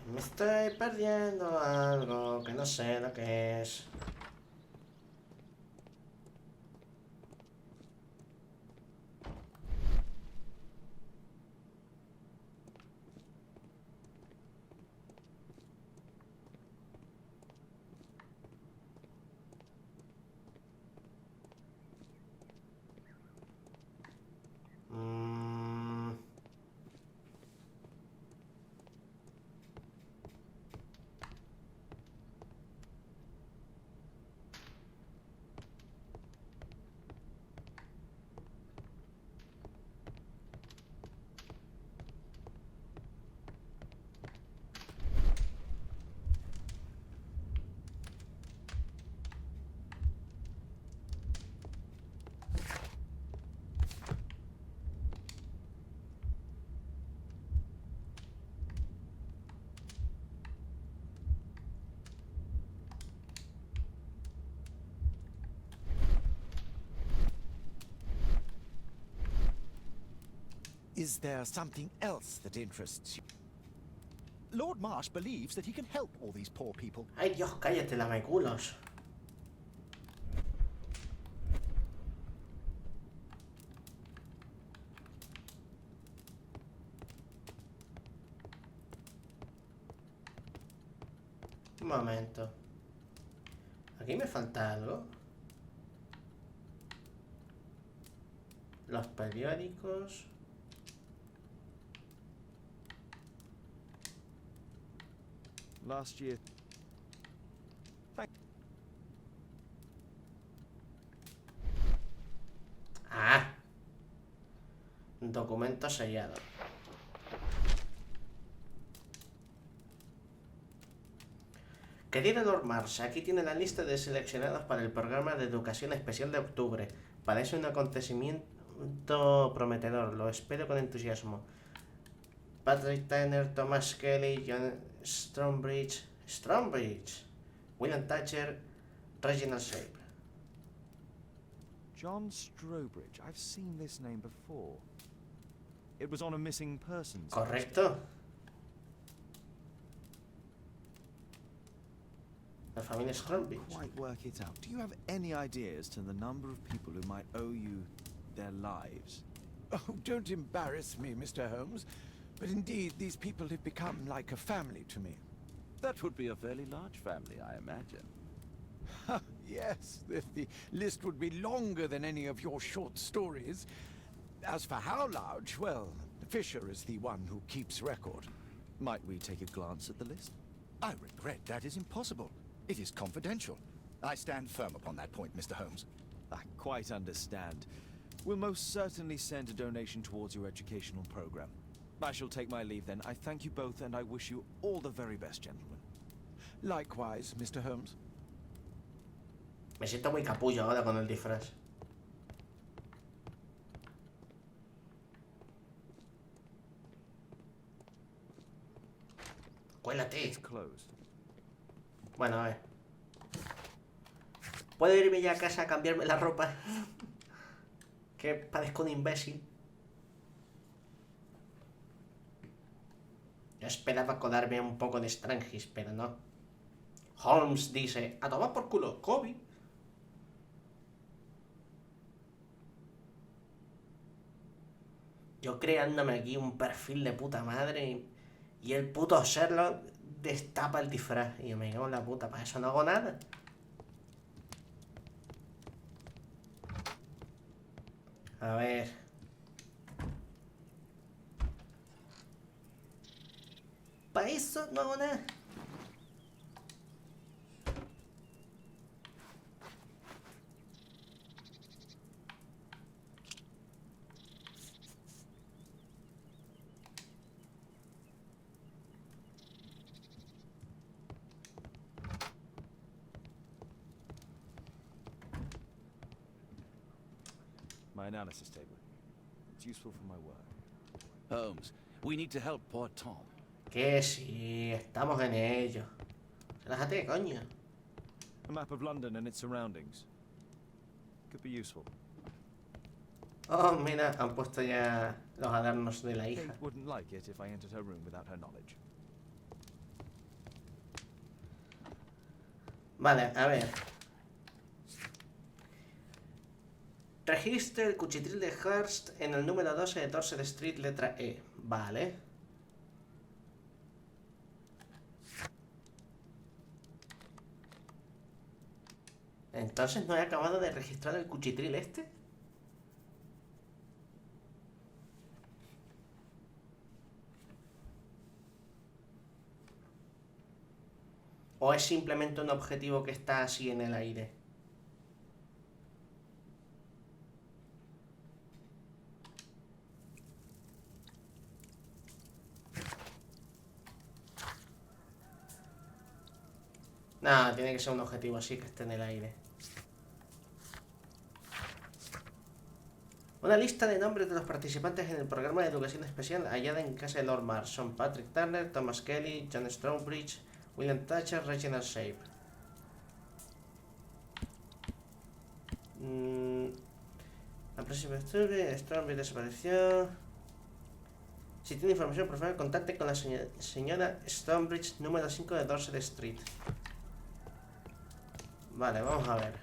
Me estoy perdiendo algo que no sé lo que es. Is there something else that interests you? Lord Marsh believes that he can help all these poor people. Ay, Dios, cállate, lameculos. Un momento. Aquí me falta algo. Los periódicos. Last year. Ah. Documento sellado. Querido Lord Marsh, aquí tiene la lista de seleccionados para el programa de educación especial de octubre. Parece un acontecimiento prometedor, lo espero con entusiasmo. Patrick Tanner, Thomas Kelly, John Strongbridge, William Thatcher, Reginald Shape. John Strobridge. I've seen this name before. It was on a missing persons. Correcto. La familia Strobridge. Quite work it out. Do you have any idea as to the number of people who might owe you their lives? Oh, don't embarrass me, Mr. Holmes. But indeed, these people have become like a family to me. That would be a fairly large family, I imagine. Yes, the list would be longer than any of your short stories. As for how large, well, Fisher is the one who keeps record. Might we take a glance at the list? I regret that is impossible. It is confidential. I stand firm upon that point, Mr. Holmes. I quite understand. We'll most certainly send a donation towards your educational program. I shall take my leave then. I thank you both and I wish you all the very best, gentlemen. Likewise, Mr. Holmes. Me siento muy capullo ahora con el disfraz. Cuélate. It's closed. Bueno, a ver. ¿Puedo irme ya a casa a cambiarme la ropa? Que parezco un imbécil. Yo esperaba colarme un poco de Strangis, pero no. Holmes dice, a tomar por culo, Kobe. Yo creándome aquí un perfil de puta madre y el puto Sherlock destapa el disfraz. Y yo me cago en la puta, para eso no hago nada. A ver. Para eso no hago nada. My analysis table. It's useful for my work. Holmes, we need to help poor Tom. Que sí, estamos en ello. Relájate, coño. A map of London and its surroundings. Could be useful. Oh, mira, han puesto ya los adornos de la hija. Kate wouldn't like it if I entered her room without her knowledge. Vale, a ver. Registre el cuchitril de Hearst en el número 12 de Dorset Street, letra E. Vale. Entonces no he acabado de registrar el cuchitril este. ¿O es simplemente un objetivo que está así en el aire? No, tiene que ser un objetivo así que esté en el aire. Una lista de nombres de los participantes en el programa de educación especial hallada en casa de Lord Marsh son Patrick Turner, Thomas Kelly, John Strongbridge, William Thatcher, Reginald Shape. La próxima estudio, Strongbridge desapareció. Si tiene información, por favor, contacte con la señora Strongbridge, número 5 de Dorset Street. Vale, vamos a ver.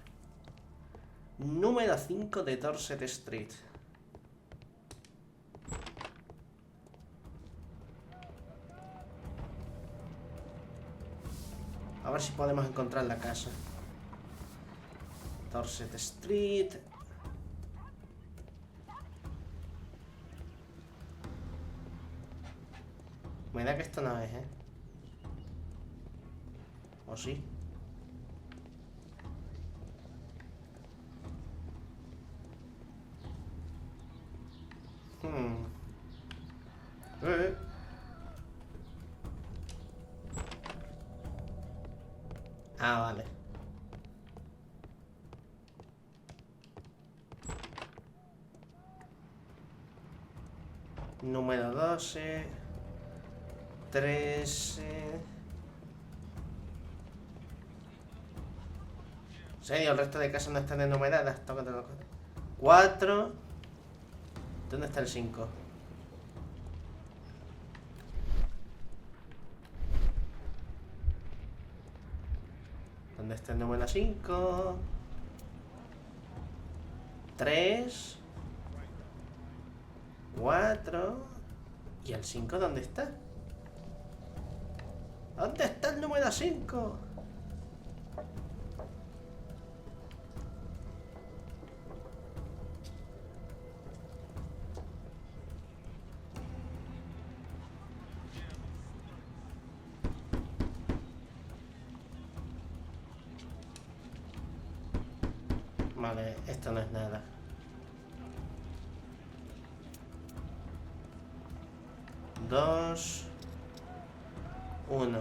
Número 5 de Dorset Street. A ver si podemos encontrar la casa. Dorset Street. Me da que esto no es, ¿eh? ¿O sí? Ah, vale. Número 12. 13. ¿En serio? El resto de casas no están enumeradas. 4. ¿Dónde está el 5? ¿Dónde está el número 5? 3. 4. ¿Y el 5 dónde está? ¿Dónde está el número 5? Vale, esto no es nada. Dos. 1.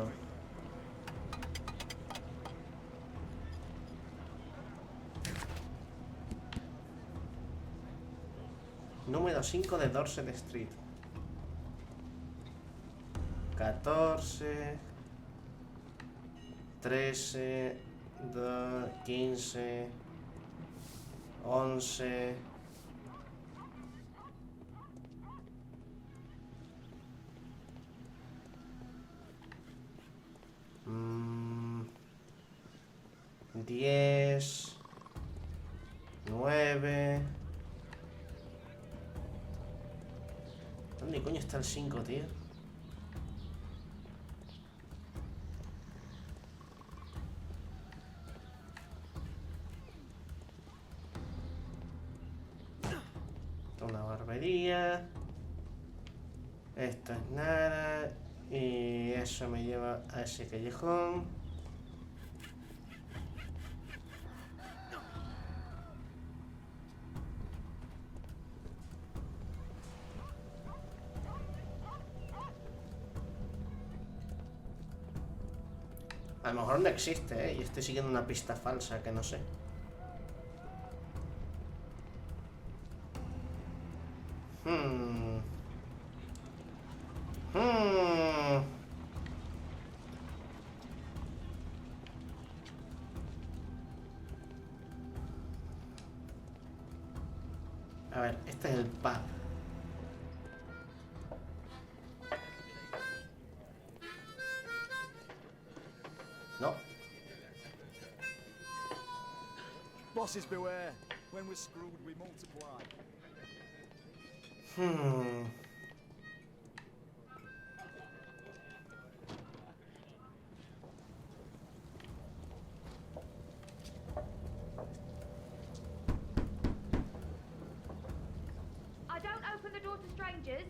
Número 5 de Dorset Street. 14. 13. 15. 11. 9. ¿Dónde coño está el 5, tío? Una barbería. Esto es nada. Y eso me lleva a ese callejón. A lo mejor no existe, ¿eh? Y estoy siguiendo una pista falsa que no sé. A ver, este es el pub. No. Bosses beware. When we're screwed, we multiply. I don't open the door to strangers.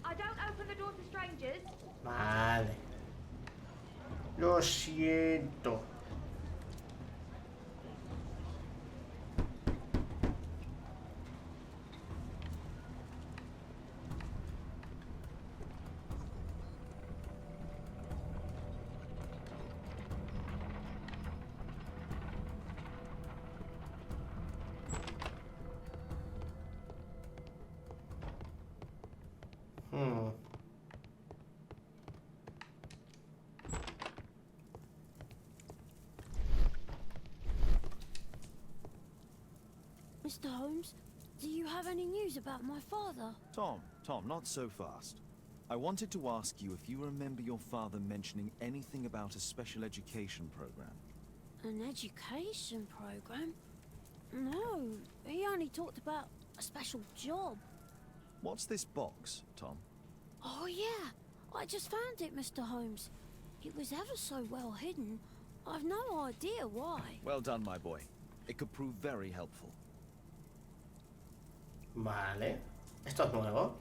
I don't open the door to strangers. Vale. Lo siento. Mr. Holmes, do you have any news about my father? Tom, not so fast. I wanted to ask you if you remember your father mentioning anything about a special education program. An education program? No, he only talked about a special job. What's this box, Tom? Oh yeah, I just found it, Mr. Holmes. It was ever so well hidden. I've no idea why. Well done, my boy. It could prove very helpful. Vale. Esto es nuevo.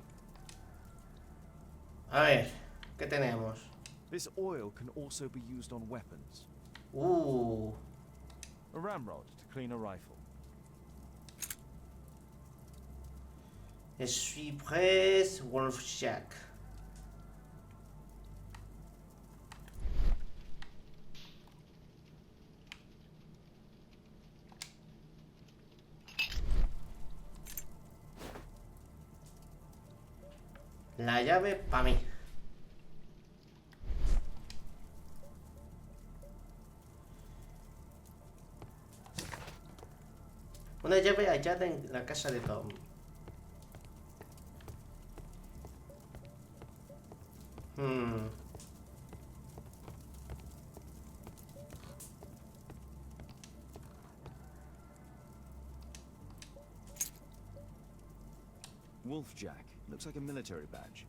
A ver, ¿qué tenemos? This oil can also be used on weapons. A ramrod to clean a rifle. Essuie-presse Wolfjack. La llave para mí. Una llave hallada en la casa de Tom. Wolfjack. Looks like a military badge.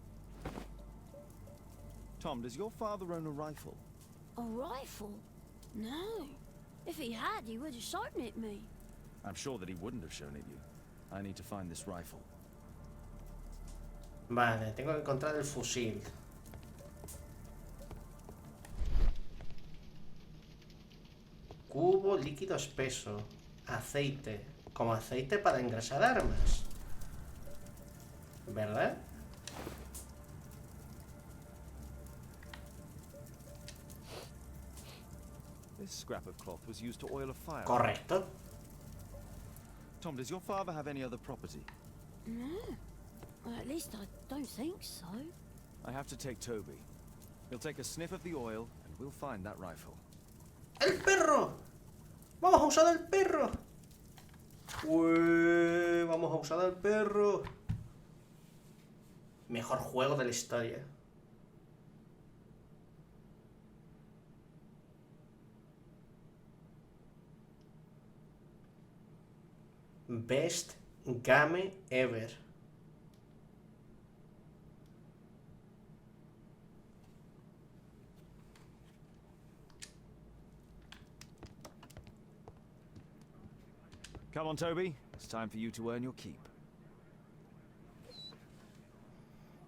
Tom, does your father own a rifle? A rifle? No. If he had, he would have shown it me. I'm sure that he wouldn't have shown it you. I need to find this rifle. Vale, tengo que encontrar el fusil. Cubo líquido espeso. Aceite. Como aceite para engrasar armas. ¿Verdad? This scrap of cloth was used to oil a fire. Correcto. Tom, does your father have any other property? No. Well, at least I don't think so. I have to take Toby. He'll take a sniff of the oil, and we'll find that rifle. ¡El perro! ¡Vamos a usar el perro! ¡Uy! Vamos a usar al perro. Mejor juego de la historia. Best game ever. Come on, Toby. It's time for you to earn your keep.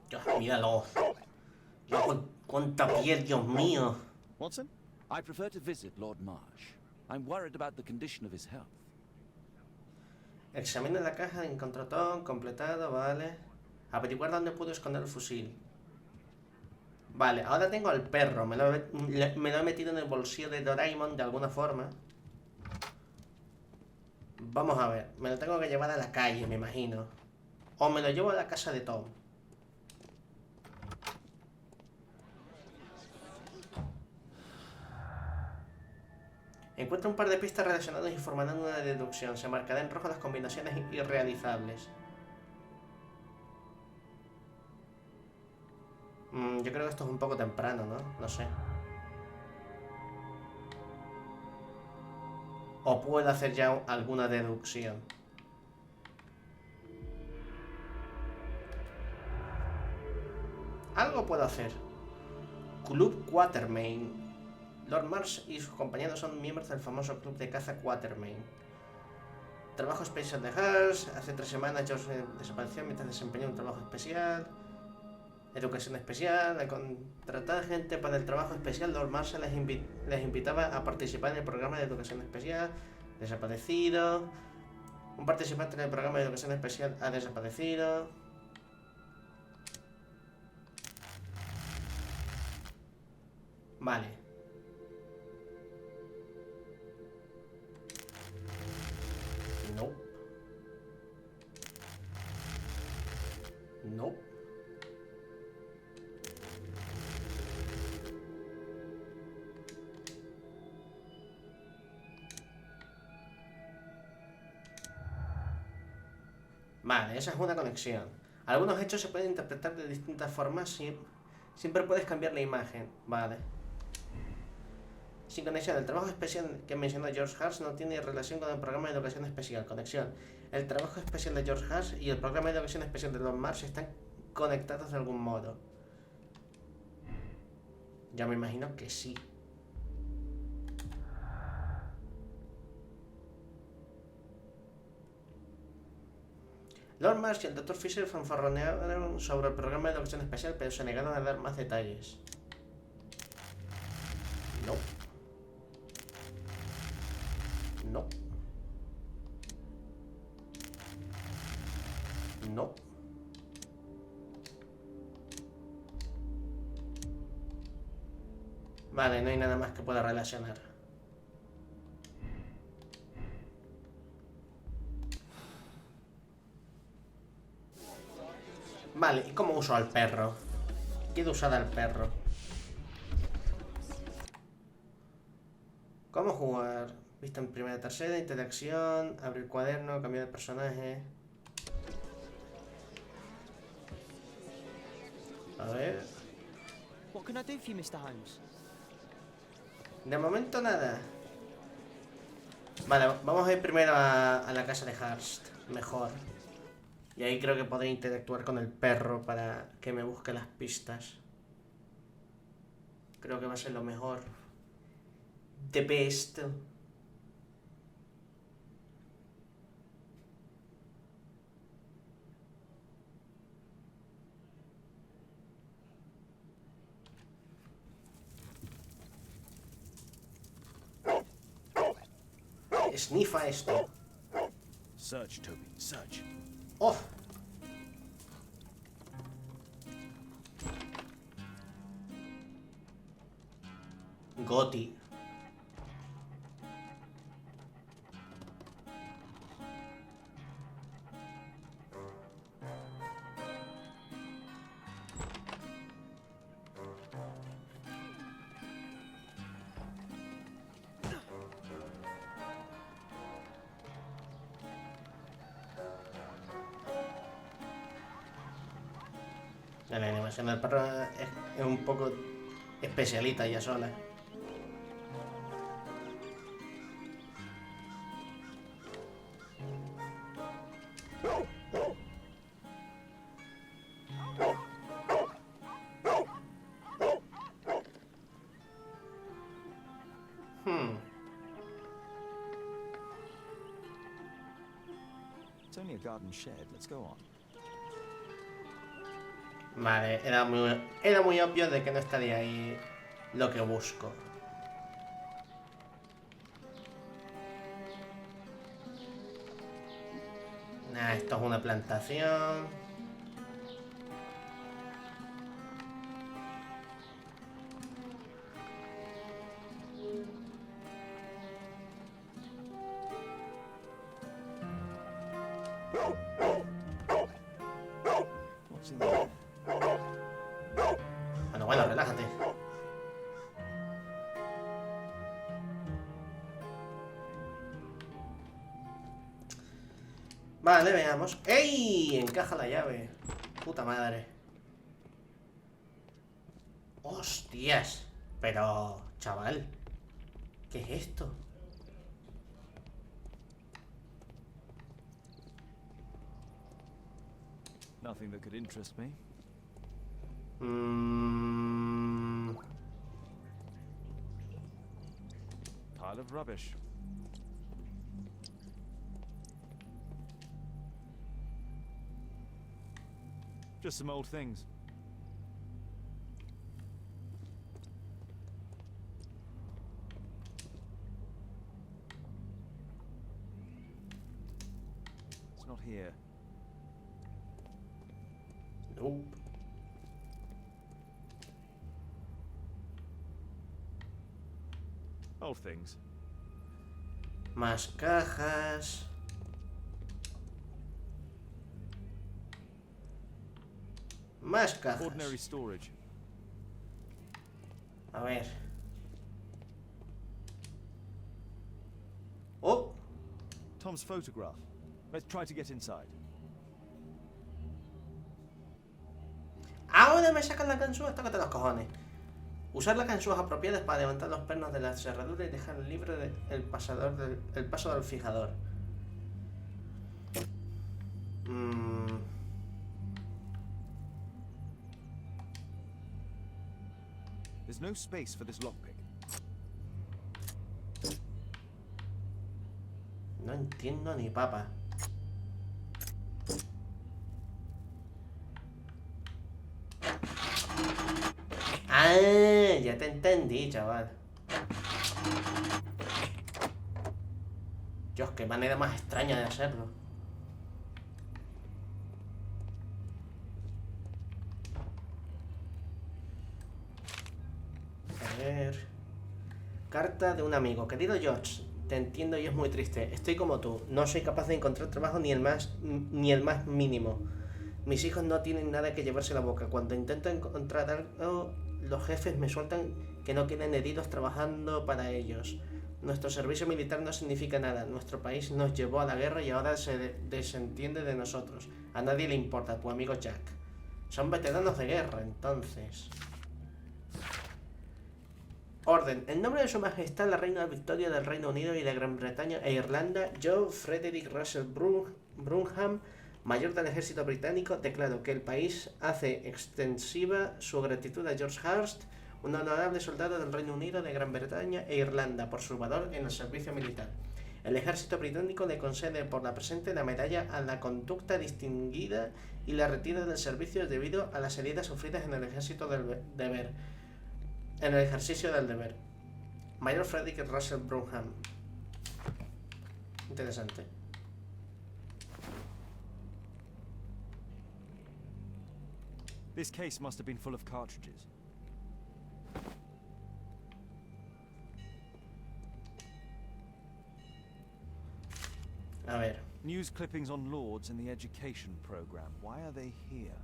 Dios, míralo. Dios, cuánta piel, Dios mío. Watson? I prefer to visit Lord Marsh. I'm worried about the condition of his health. Examina la caja de encontratón, completado, vale. Averiguar dónde pudo esconder el fusil. Vale, ahora tengo al perro. Me lo he metido en el bolsillo de Doraemon de alguna forma. Vamos a ver. Me lo tengo que llevar a la calle, me imagino. O me lo llevo a la casa de Tom. Encuentra un par de pistas relacionadas y formarán una deducción. Se marcará en rojo las combinaciones irrealizables. Yo creo que esto es un poco temprano, ¿no? No sé. O puedo hacer ya alguna deducción. Algo puedo hacer. Club Quatermain. Lord Marsh y sus compañeros son miembros del famoso club de caza Quatermain. Trabajo especial de Hars. Hace 3 semanas George desapareció mientras desempeñó un trabajo especial. Educación especial. Al contratar gente para el trabajo especial, Lord Marsh les invitaba a participar en el programa de educación especial. Desaparecido. Un participante del programa de educación especial ha desaparecido. Vale. No. No. Vale, esa es una conexión. Algunos hechos se pueden interpretar de distintas formas. Siempre puedes cambiar la imagen. Vale. Sin conexión. El trabajo especial que mencionó George Hars no tiene relación con el programa de educación especial. Conexión. El trabajo especial de George Hars y el programa de educación especial de Lord Marsh están conectados de algún modo. Ya me imagino que sí. Lord Marsh y el Dr. Fisher fanfarronearon sobre el programa de educación especial, pero se negaron a dar más detalles. No. No. No. Vale, no hay nada más que pueda relacionar. Vale, ¿y cómo uso al perro? Quiero usar al perro. ¿Cómo jugar? Vista en primera, tercera, interacción, abrir cuaderno, cambiar de personaje. A ver. What can I do for you, Mr. Holmes? De momento nada. Vale, vamos a ir primero a la casa de Hurst. Mejor. Y ahí creo que podré interactuar con el perro para que me busque las pistas. Creo que va a ser lo mejor. The best. Sniffa esto. Search, Toby, search. ¡Oh! Goti. La animación del perro es un poco especialita ya sola. It's only a garden shed. Let's go on. Vale, era muy obvio de que no estaría ahí lo que busco. Nah, esto es una plantación. What's in there? Bueno, relájate. Vale, veamos. ¡Ey! Encaja la llave. Puta madre. ¡Hostias! Pero, chaval, ¿qué es esto? Nothing that could interest me. Pile of rubbish. Just some old things. It's not here. Nope. Old things. Más cajas. Más cajas. Ordinary storage. A ver. Oh. Tom's photograph. Let's try to get inside. Ahora me sacan la ganzúa, tócate los cojones. Usar las ganzúas apropiadas para levantar los pernos de la cerradura y dejar libre el paso del fijador. There's no space for this lockpick. No entiendo ni papa. Ah, ya te entendí, chaval. Dios, qué manera más extraña de hacerlo. A ver. Carta de un amigo. Querido George, te entiendo y es muy triste. Estoy como tú. No soy capaz de encontrar trabajo ni el más mínimo. Mis hijos no tienen nada que llevarse a la boca. Cuando intento encontrar algo, los jefes me sueltan que no quieren heridos trabajando para ellos. Nuestro servicio militar no significa nada. Nuestro país nos llevó a la guerra y ahora se desentiende de nosotros. A nadie le importa, tu amigo Jack. Son veteranos de guerra, entonces. Orden. En nombre de su majestad la reina Victoria del Reino Unido y de Gran Bretaña e Irlanda, yo, Frederick Russell Brunham, mayor del ejército británico, declaro que el país hace extensiva su gratitud a George Hurst, un honorable soldado del Reino Unido, de Gran Bretaña e Irlanda, por su valor en el servicio militar. El ejército británico le concede por la presente la medalla a la conducta distinguida y la retira del servicio debido a las heridas sufridas en el ejercicio del deber. Mayor Frederick Russell Brunham. Interesante. This case must have been full of cartridges. A ver. News clippings on Lords in the education program. Why are they here?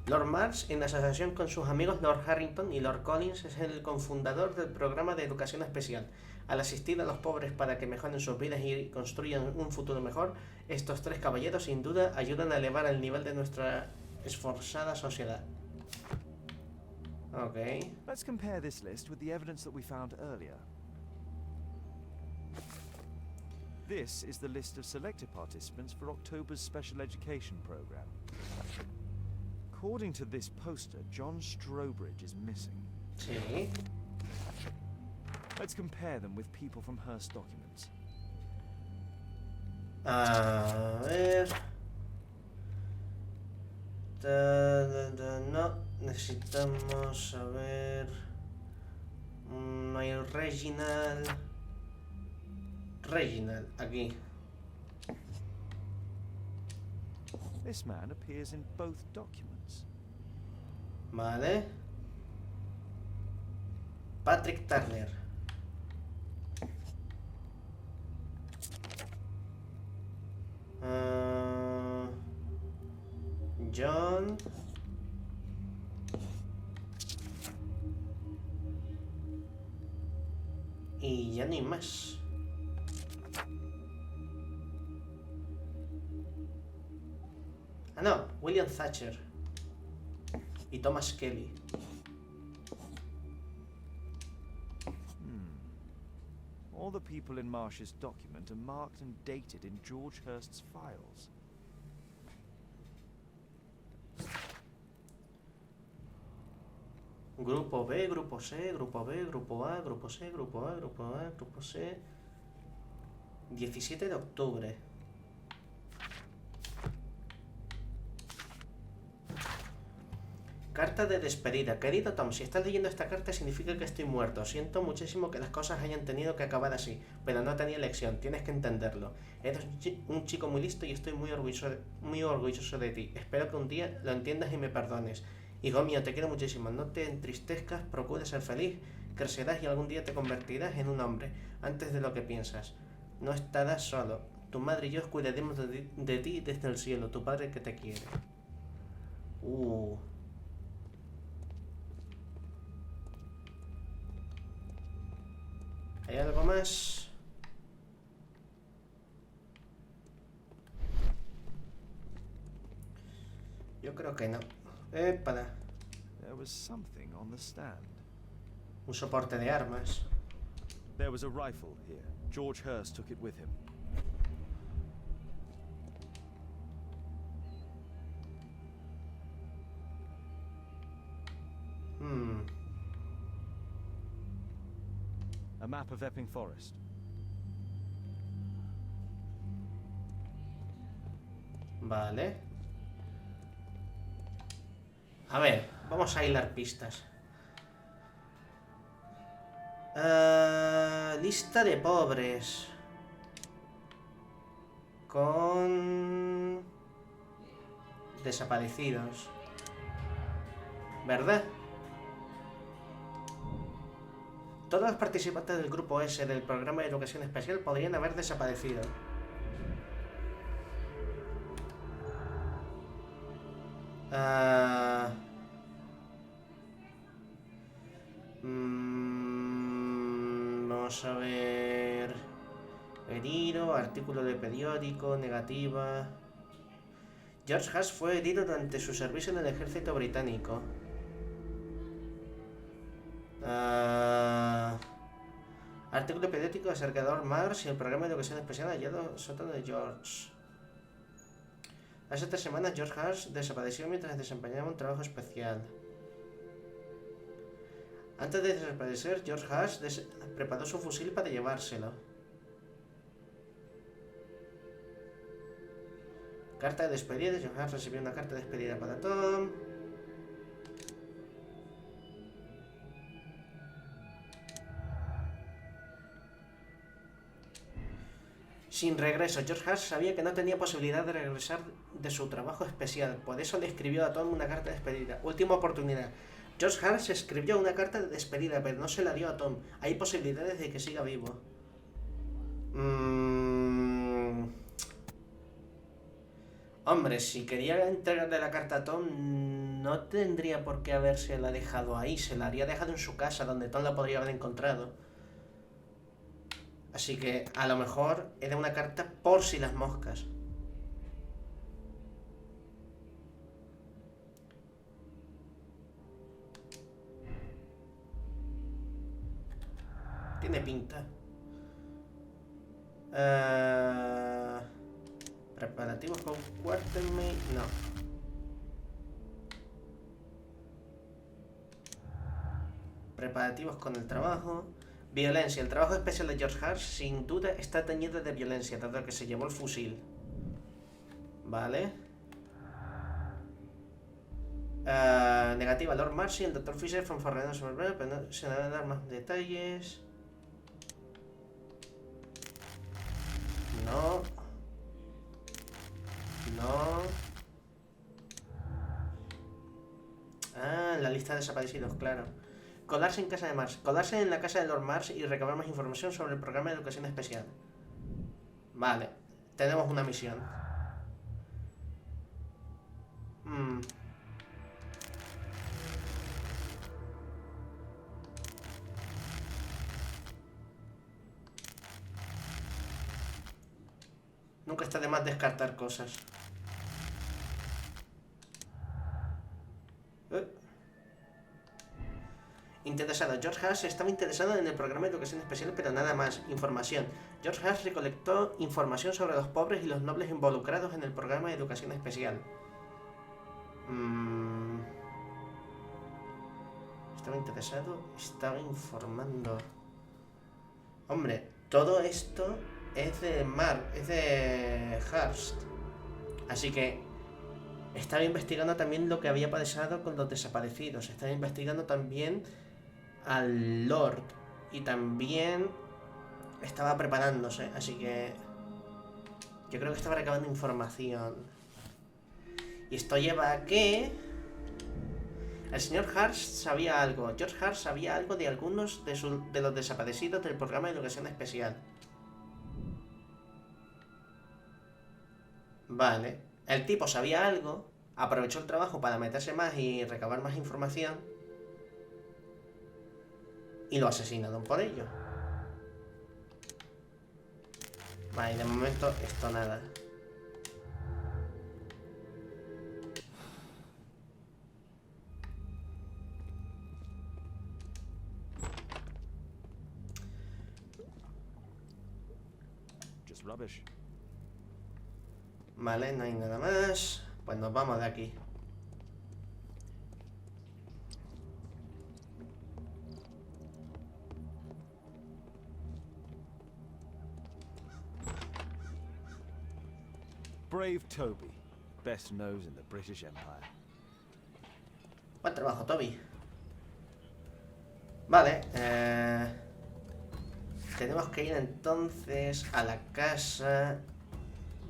Lord Marsh, en asociación con sus amigos Lord Harrington y Lord Collins, es el cofundador del programa de educación especial. Al asistir a los pobres para que mejoren sus vidas y construyan un futuro mejor, estos tres caballeros sin duda ayudan a elevar el nivel de nuestra esforzada sociedad. Okay. Let's compare this list with the evidence that we found earlier. This is the list of selected participants for October's special education program. According to this poster, John Strobridge is missing. Sí. Let's compare them with people from Hearst documents. A ver... No, necesitamos saber... No hay Reginald... Reginald, aquí. This man appears in both documents. Vale. Patrick Turner. John. Y ya no hay más. Ah, no, William Thatcher. Y Thomas Kelly. All the people in Marsh's document are marked and dated in George Hearst's files. Grupo B, Grupo C, Grupo B, Grupo A, Grupo C, Grupo A, Grupo A, Grupo C. 17 de octubre. Carta de despedida. Querido Tom, si estás leyendo esta carta significa que estoy muerto. Siento muchísimo que las cosas hayan tenido que acabar así, pero no tenía elección, tienes que entenderlo. Eres un chico muy listo y estoy muy orgulloso de ti. Espero que un día lo entiendas y me perdones. Hijo mío, te quiero muchísimo. No te entristezcas, procura ser feliz. Crecerás y algún día te convertirás en un hombre, antes de lo que piensas. No estarás solo. Tu madre y yo cuidaremos de ti desde el cielo, tu padre que te quiere. ¿Hay algo más? Yo creo que no. Para. There was something on the stand. Un soporte de armas. There was a rifle here. George Hearst took it with him. A map of Epping Forest. Vale. A ver, vamos a hilar pistas. Lista de pobres. Con... desaparecidos. ¿Verdad? Todos los participantes del grupo S del programa de educación especial podrían haber desaparecido. Vamos a ver... Herido, artículo de periódico, negativa... George Hearst fue herido durante su servicio en el ejército británico. Artículo periódico de Servidor Mars y el programa de educación especial hallado sótano de George. Hace 3 semanas George Hearst desapareció mientras desempeñaba un trabajo especial. Antes de desaparecer, George Hearst preparó su fusil para llevárselo. Carta de despedida. George Hearst recibió una carta de despedida para Tom. Sin regreso, George Hearst sabía que no tenía posibilidad de regresar de su trabajo especial, por eso le escribió a Tom una carta de despedida. Última oportunidad. George Hearst escribió una carta de despedida, pero no se la dio a Tom. Hay posibilidades de que siga vivo. Hombre, si quería entregarle la carta a Tom, no tendría por qué habérsela dejado ahí. Se la habría dejado en su casa, donde Tom la podría haber encontrado. Así que a lo mejor era una carta por si las moscas. Tiene pinta. Preparativos con Quartermain. No. Preparativos con el trabajo. Violencia. El trabajo especial de George Hart sin duda está teñido de violencia, dado que se llevó el fusil. Vale. Negativa. Lord Marcy, el Dr. Fisher fue informado sobre el problema, pero no se deben dar más detalles. No. No. Ah, la lista de desaparecidos, claro. Colarse en casa de Mars. Colarse en la casa de Lord Mars y recabar más información sobre el programa de educación especial. Vale. Tenemos una misión. Nunca está de más descartar cosas. Interesado. George Haas estaba interesado en el programa de educación especial, pero nada más. Información. George Haas recolectó información sobre los pobres y los nobles involucrados en el programa de educación especial. Estaba interesado, estaba informando. Hombre, todo esto es de es de Hearst. Así que estaba investigando también lo que había pasado con los desaparecidos. Estaba investigando también al Lord. Y también estaba preparándose. Así que yo creo que estaba recabando información. Y esto lleva a que el señor Hart sabía algo. George Hart sabía algo de algunos de los desaparecidos del programa de educación especial. Vale. El tipo sabía algo, aprovechó el trabajo para meterse más y recabar más información. Y lo asesinaron por ello. Vale, de momento esto nada. Just rubbish. Vale, no hay nada más. Pues nos vamos de aquí. Brave Toby, best nose in the British Empire. Buen trabajo, Toby. Vale, tenemos que ir entonces a la casa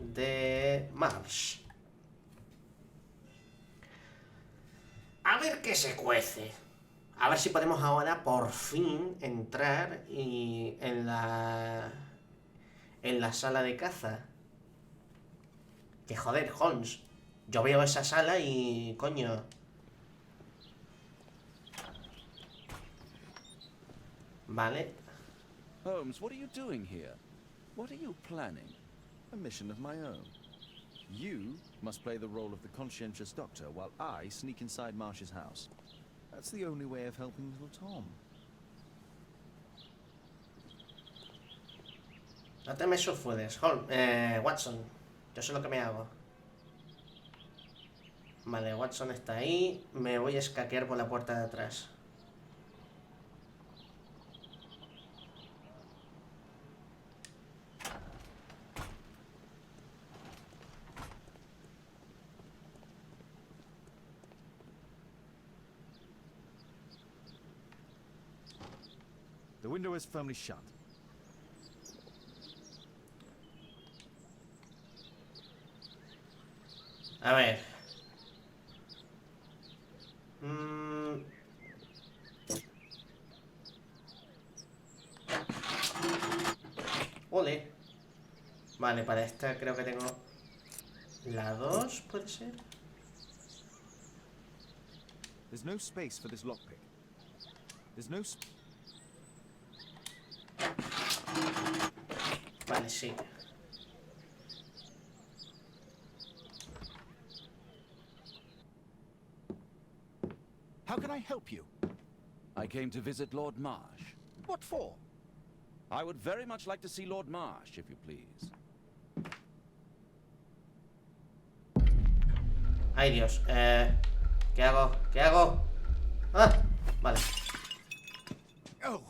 de Marsh. A ver qué se cuece. A ver si podemos ahora por fin entrar en la sala de caza. Que joder, Holmes. Yo veo esa sala y coño. Vale. Holmes, what are you doing here? What are you planning? A mission of my own. You must play the role of the conscientious doctor while I sneak inside Marsh's house. That's the only way of helping little Tom. No te me sufudes, Holmes. Watson. Yo sé lo que me hago. Vale, Watson está ahí. Me voy a escaquear por la puerta de atrás. The window is firmly shut. A ver. Ole. Vale, para esta creo que tengo la 2, ¿puede ser? There's no space for this lockpick. There's no Vale, sí. How can I help you? I came to visit Lord Marsh. What for? I would very much like to see Lord Marsh, if you please. Ay, Dios. ¿Qué hago? ¿Qué hago? Ah, vale. Oh,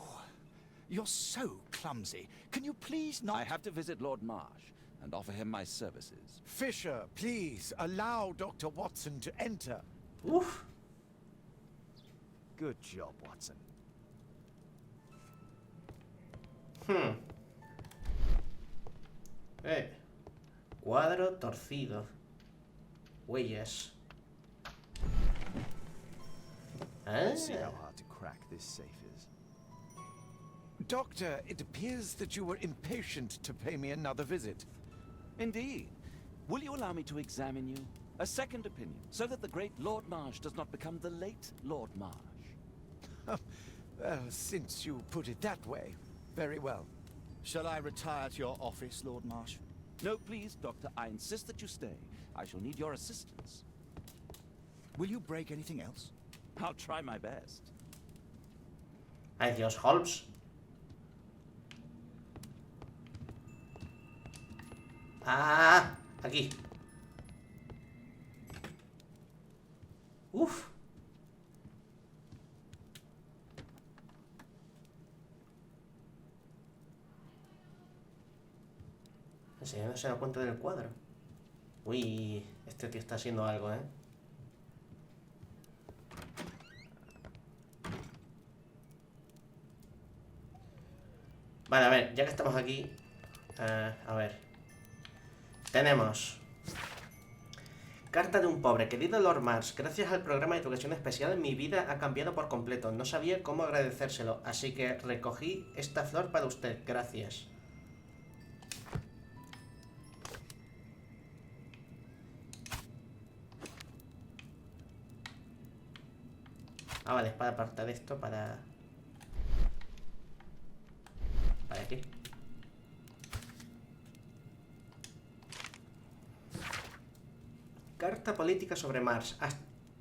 You're so clumsy. Can you please not... I have to visit Lord Marsh and offer him my services. Fisher, please, allow Dr. Watson to enter. Uf. Good job, Watson. Cuadro torcido. Huellas. See how hard to crack this safe is. Doctor, it appears that you were impatient to pay me another visit. Indeed. Will you allow me to examine you? A second opinion, so that the great Lord Marsh does not become the late Lord Marsh. Well, since you put it that way, very well. Shall I retire to your office, Lord Marsh? No, please, Doctor. I insist that you stay. I shall need your assistance. Will you break anything else? I'll try my best. Ay, Dios, Holmes. Ah, aquí. Uf. El señor no se da cuenta del cuadro. Uy, este tío está haciendo algo, ¿eh? Vale, a ver, ya que estamos aquí, a ver. Tenemos carta de un pobre. Querido Lord Marsh, gracias al programa de educación especial mi vida ha cambiado por completo. No sabía cómo agradecérselo, así que recogí esta flor para usted. Gracias. Ah, vale, es para apartar esto para aquí. Carta política sobre Mars.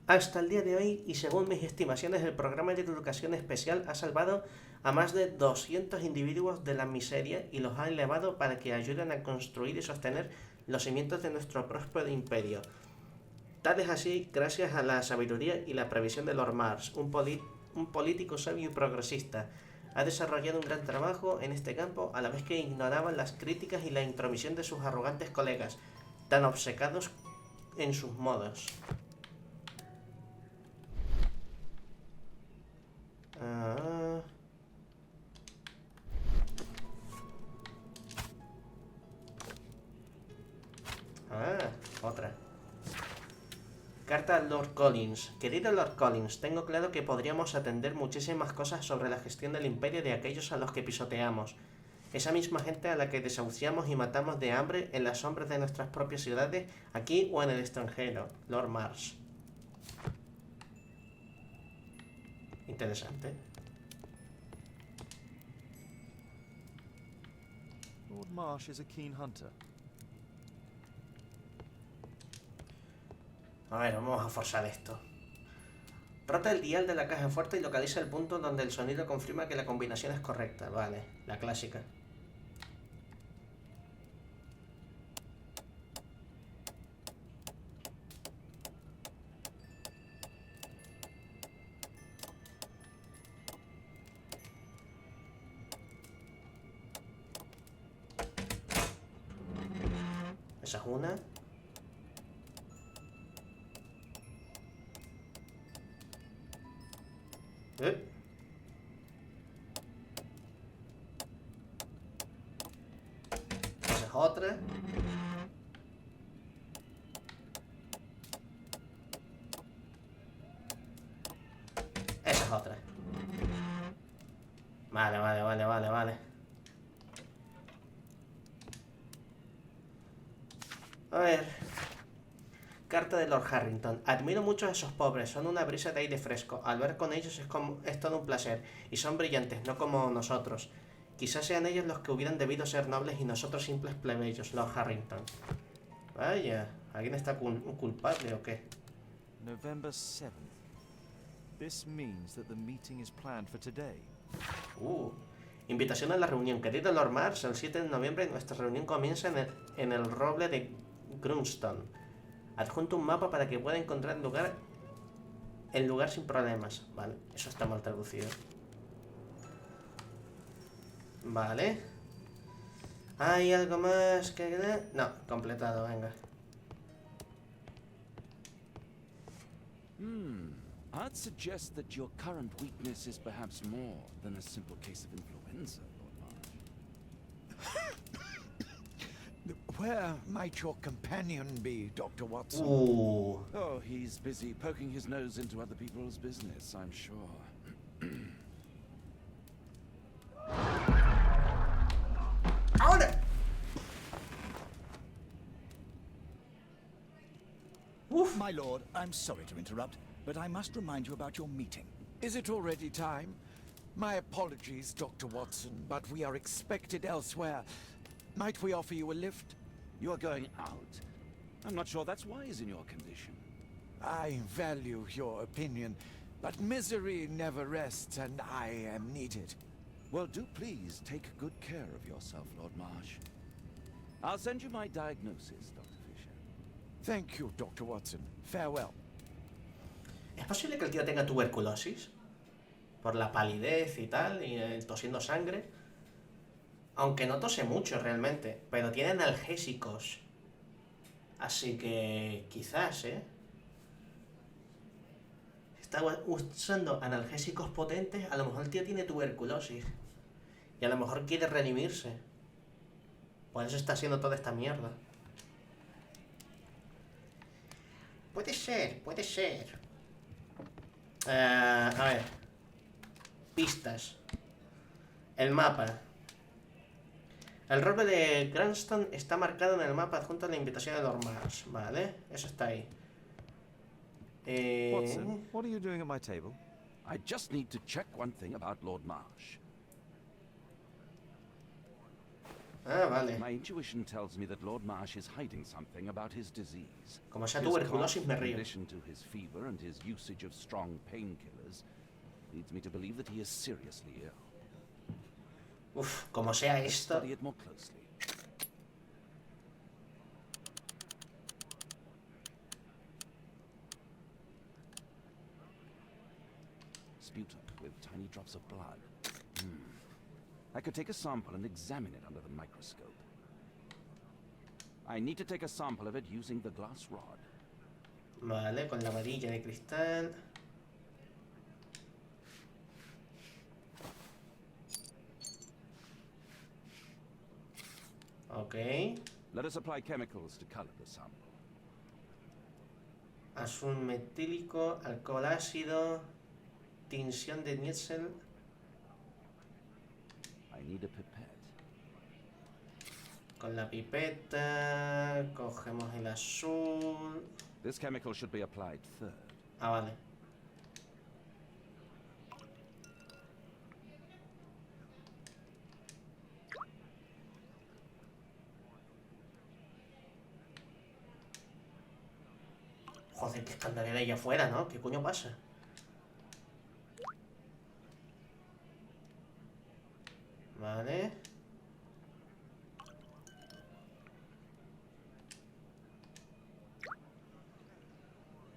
Hasta el día de hoy, y según mis estimaciones, el programa de educación especial ha salvado a más de 200 individuos de la miseria y los ha elevado para que ayuden a construir y sostener los cimientos de nuestro próspero imperio. Tal es así gracias a la sabiduría y la previsión de Lord Mars, un político sabio y progresista. Ha desarrollado un gran trabajo en este campo, a la vez que ignoraban las críticas y la intromisión de sus arrogantes colegas, tan obcecados en sus modos. Otra. Carta al Lord Collins. Querido Lord Collins, tengo claro que podríamos atender muchísimas cosas sobre la gestión del imperio de aquellos a los que pisoteamos. Esa misma gente a la que desahuciamos y matamos de hambre en las sombras de nuestras propias ciudades, aquí o en el extranjero. Lord Marsh. Interesante. Lord Marsh is a keen hunter. A ver, vamos a forzar esto. Rota el dial de la caja fuerte y localiza el punto donde el sonido confirma que la combinación es correcta. Vale, la clásica. Esa es una. Esa es otra. Esa es otra. Vale. A ver. Carta de Lord Harrington. Admiro mucho a esos pobres, son una brisa de aire fresco. Al ver con ellos es todo un placer. Y son brillantes, no como nosotros. Quizás sean ellos los que hubieran debido ser nobles y nosotros simples plebeyos, Lord Harrington. Vaya, ¿alguien está un culpable o qué? November 7th. This means that the meeting is planned for today. Invitación a la reunión. Querido Lord Mars, el 7 de noviembre nuestra reunión comienza en el roble de Grunstone. Adjunto un mapa para que pueda encontrar el lugar sin problemas. Vale, eso está mal traducido. Vale. ¿Hay algo más que...? No, completado, venga. I'd suggest that your current weakness is perhaps more than a simple case of influenza, Lord Marsh. Where might your companion be, Dr. Watson? Ooh. Oh, he's busy poking his nose into other people's business, I'm sure. ¡Ahora! Oof. My lord, I'm sorry to interrupt, but I must remind you about your meeting. Is it already time? My apologies, Dr. Watson, but we are expected elsewhere. Might we offer you a lift? You are going out? I'm not sure that's wise in your condition. I value your opinion, but misery never rests, and I am needed. Well, do please take good care of yourself, Lord Marsh. I'll send you my diagnosis, Dr. Fisher. Thank you, Dr. Watson. Farewell. ¿Es posible que el tío tenga tuberculosis? Por la palidez y tal, y tosiendo sangre. Aunque no tose mucho realmente, pero tiene analgésicos. Así que quizás, está usando analgésicos potentes, a lo mejor el tío tiene tuberculosis. Y a lo mejor quiere redimirse. Por eso está haciendo toda esta mierda. Puede ser, puede ser. A ver. Pistas. El mapa. El roble de Cranston está marcado en el mapa adjunto a la invitación de Lord Marsh. Vale, eso está ahí. Watson, what are you doing at my table? I just need to check one thing about Lord Marsh. Ah, vale. My intuition tells me that Lord Marsh is hiding something about his disease. Como sea His tuberculosis, me cough, río. in addition to his fever and his usage of strong painkillers, leads me to believe that he is seriously ill. Uf, como sea Let's esto. study it more closely. Sputum with tiny drops of blood. I could take a sample and examine it under the microscope. I need to take a sample of it using the glass rod. Vale, con la varilla de cristal. Ok. Let us apply chemicals to color the sample. Azul metílico, alcohol ácido, tinción de Nielsen. I need a pipette. Con la pipeta, cogemos el azul. This chemical should be applied third. Ah, vale. Joder, qué escandalera ahí afuera, ¿no? ¿Qué coño pasa? Vale.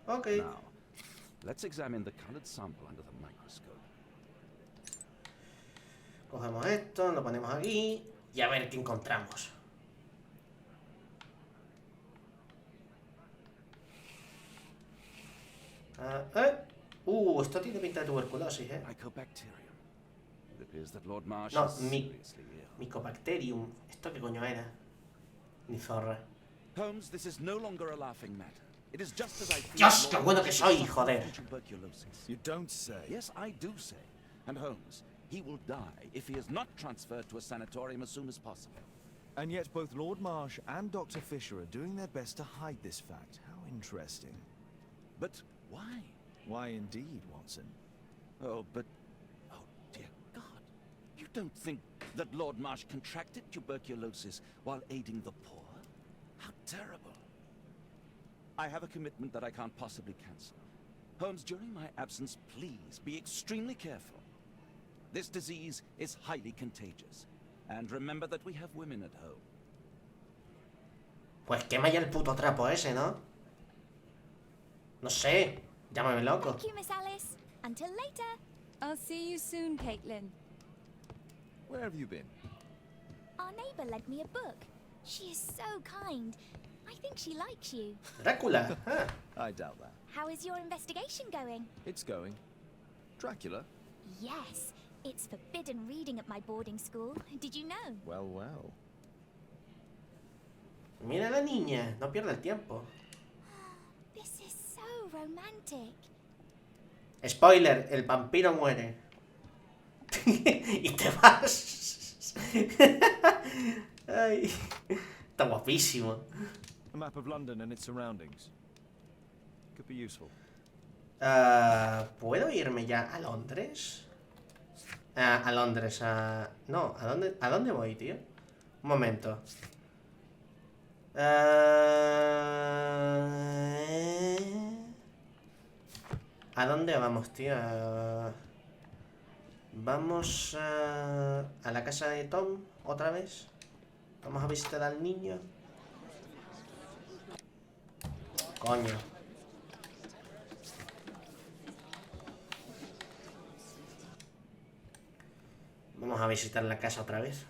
Ok. Now, let's examine the colored sample under the microscope. Cogemos esto, lo ponemos aquí y a ver qué encontramos. Esto tiene pinta de tuberculosis, Mycobacterium. It appears that Lord Marsh No, is seriously ill. Mycobacterium. ¿Esto qué coño era? Ni zorra. Holmes, this is no longer a laughing matter. It is just as I feared. Dios, qué Lord bueno que Marsh soy, is joder. suffering from tuberculosis. You don't say. Yes, I do say. And Holmes, he will die if he is not transferred to a sanatorium as soon as possible. And yet both Lord Marsh and Dr. Fisher are doing their best to hide this fact. How interesting. But why? Why indeed, Watson? Oh, but... Oh, dear God. You don't think that Lord Marsh contracted tuberculosis while aiding the poor? How terrible. I have a commitment that I can't possibly cancel. Holmes, during my absence, please be extremely careful. This disease is highly contagious. And remember that we have women at home. Pues quema ya el puto trapo ese, ¿no? No sé. Llámame loco. Thank you, Miss Alice. Until later. I'll see you soon, Caitlin. Where have you been? Our neighbor lent me a book. She is so kind. I think she likes you. Drácula. Ah. I doubt that. How is your investigation going? It's going. Dracula? Yes, it's forbidden reading at my boarding school. Did you know? Well, well. Mira a la niña, no pierda el tiempo. This is so romantic. Spoiler, el vampiro muere. Y te vas. Ay, está guapísimo. A map of London and its surroundings. Could be useful. ¿Puedo irme ya a Londres? A Londres, no, ¿a dónde voy, tío? Un momento. ¿A dónde vamos, tío? Vamos a la casa de Tom, otra vez. Vamos a visitar al niño. Coño. Vamos a visitar la casa otra vez.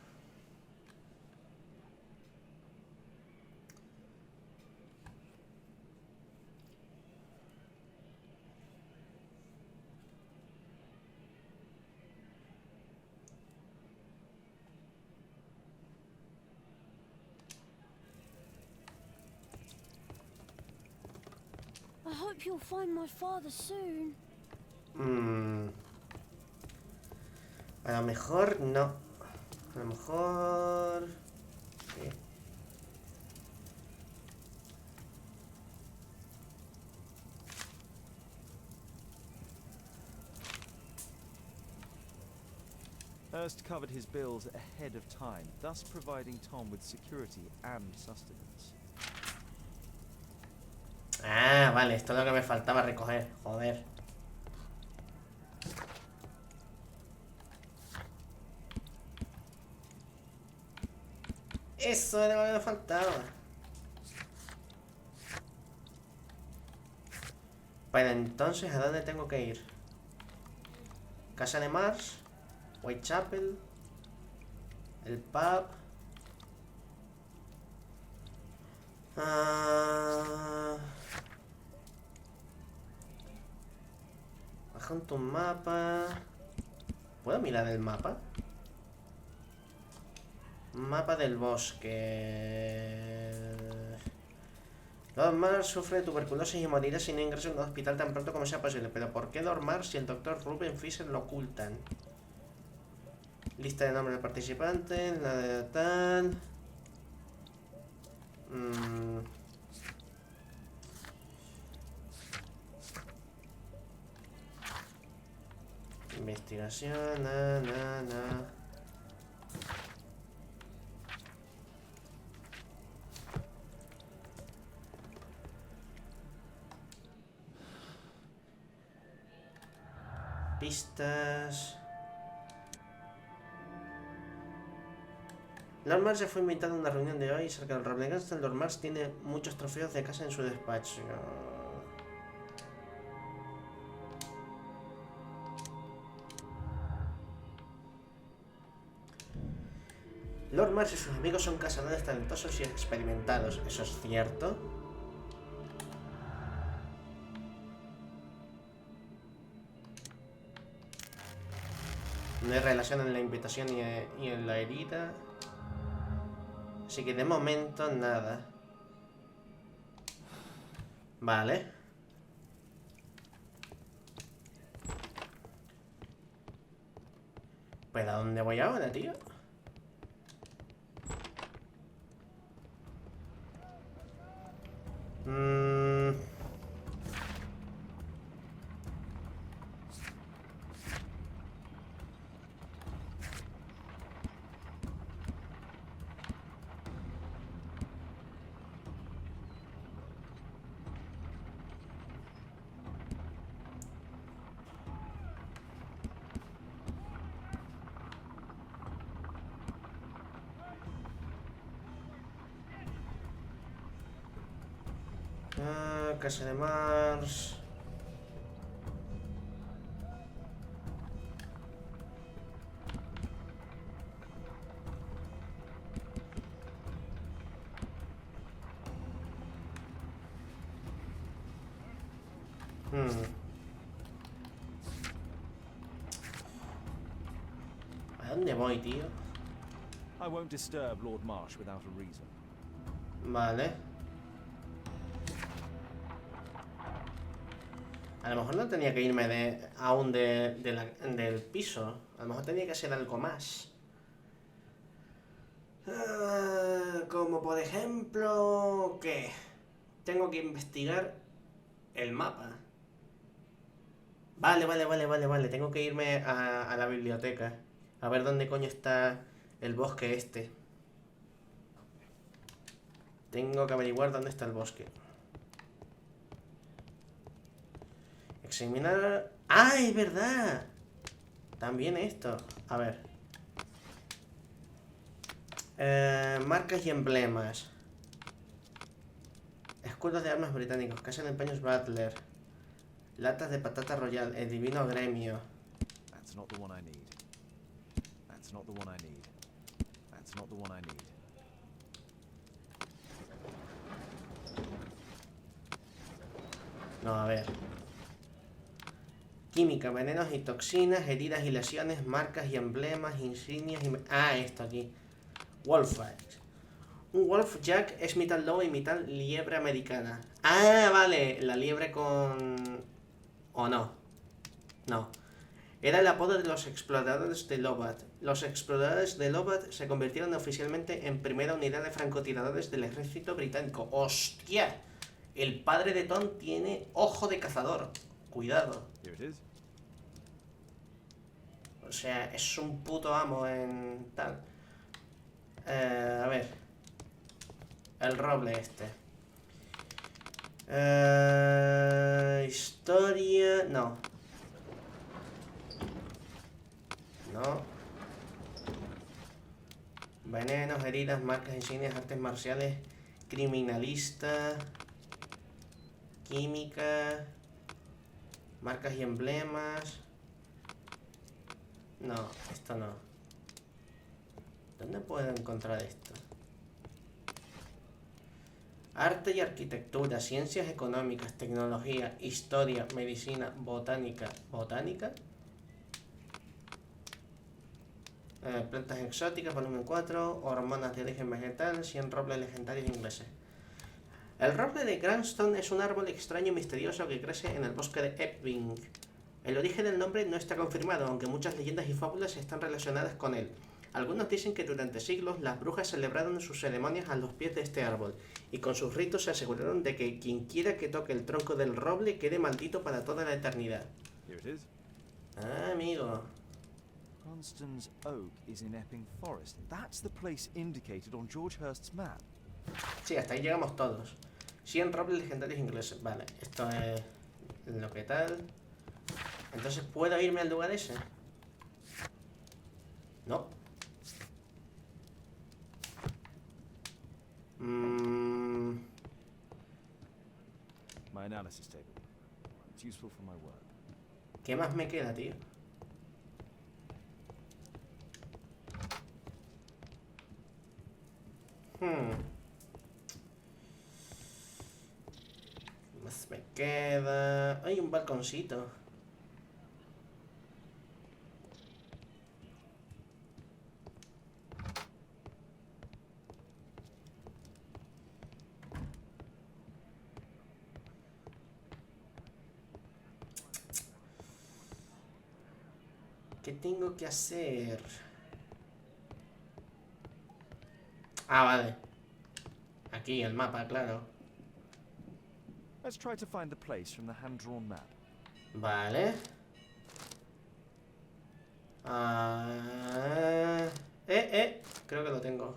I hope you'll find my father soon. A lo mejor no. A lo mejor... Sí. Hurst covered his bills ahead of time, thus providing Tom with security and sustenance. Ah, vale, esto es lo que me faltaba recoger. Joder. Eso era lo que me faltaba. Pero entonces, ¿a dónde tengo que ir? Casa de Mars, Whitechapel, el pub. Baja un mapa. ¿Puedo mirar el mapa? Mapa del bosque. Lord Mars sufre de tuberculosis y morirá sin ingreso en un hospital tan pronto como sea posible. ¿Pero por qué Lord Mars y el Dr. Ruben Fisher lo ocultan? Lista de nombres de participantes. La de tal. Investigación. Pistas. Lord Mars ya fue invitado a una reunión de hoy cerca del Rableganza. Lord Mars tiene muchos trofeos de casa en su despacho. Lord Mars y sus amigos son cazadores talentosos y experimentados. ¿Eso es cierto? No hay relación en la invitación y en la herida. Así que de momento nada. Vale. ¿Pues a dónde voy ahora, tío? Casa de Mars. ¿A dónde voy, tío? I won't disturb Lord Marsh without a reason. Vale. A lo mejor no tenía que irme aún del piso. A lo mejor tenía que hacer algo más. Como por ejemplo... ¿Qué? Tengo que investigar el mapa. Vale. Tengo que irme a la biblioteca. A ver dónde coño está el bosque este. Tengo que averiguar dónde está el bosque. Examinar... ¡Ah, es verdad! También esto. A ver. Marcas y emblemas. Escudos de armas británicos. Casa de empeños Butler. Latas de patata royal. El divino gremio. That's not the one I need. That's not the one I need. That's not the one I need. No, a ver. Química, venenos y toxinas, heridas y lesiones, marcas y emblemas, insignias y... Ah, esto aquí. Wolfjack. Un Wolfjack es mitad lobo y mitad liebre americana. Ah, vale. La liebre con... ¿O no? No. Era el apodo de los exploradores de Lobat. Los exploradores de Lobat se convirtieron oficialmente en primera unidad de francotiradores del ejército británico. ¡Hostia! El padre de Tom tiene ojo de cazador. Cuidado. Here it is. O sea, es un puto amo en tal. A ver. El roble este. Historia... No. No. Venenos, heridas, marcas, insignias, artes marciales, criminalista, química, marcas y emblemas. No, esto no. ¿Dónde puedo encontrar esto? Arte y arquitectura, ciencias económicas, tecnología, historia, medicina, botánica. ¿Botánica? Plantas exóticas, volumen 4, hormonas de origen vegetal, 100 robles legendarios ingleses. El roble de Cranston es un árbol extraño y misterioso que crece en el bosque de Epping. El origen del nombre no está confirmado, aunque muchas leyendas y fábulas están relacionadas con él. Algunos dicen que durante siglos las brujas celebraron sus ceremonias a los pies de este árbol, y con sus ritos se aseguraron de que quienquiera que toque el tronco del roble quede maldito para toda la eternidad. Here it is. Ah, amigo. Constance Oak is in Epping Forest. That's the place indicated on George Hurst's map. Sí, hasta ahí llegamos todos. 100 robles legendarios ingleses. Vale, esto es lo que tal. Entonces, ¿puedo irme al lugar ese? No. My analysis table. It's useful for my work. ¿Qué más me queda, tío? ¿Qué más me queda? Hay un balconcito. ¿Qué tengo que hacer? Ah, vale. Aquí, el mapa, claro. Let's try to find the place from the hand-drawn map. Vale. Creo que lo tengo.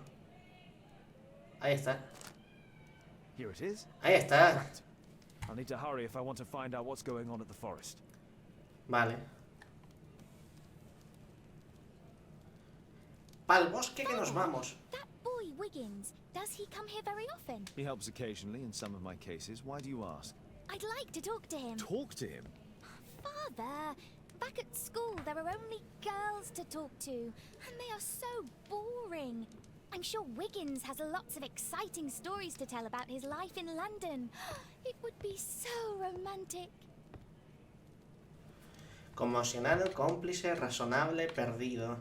Ahí está. Here it is. Ahí está. Right. I'll need to hurry if I want to find out what's going on at the forest. Vale. Pa'l bosque que nos vamos. That boy Wiggins, does he come here very often? He helps occasionally in some of my cases. Why do you ask? I'd like to talk to him. Talk to him? Father, back at school there are only girls to talk to, and they are so boring. I'm sure Wiggins has lots of exciting stories to tell about his life in London. It would be so romantic. Conmocionado, cómplice, razonable, perdido.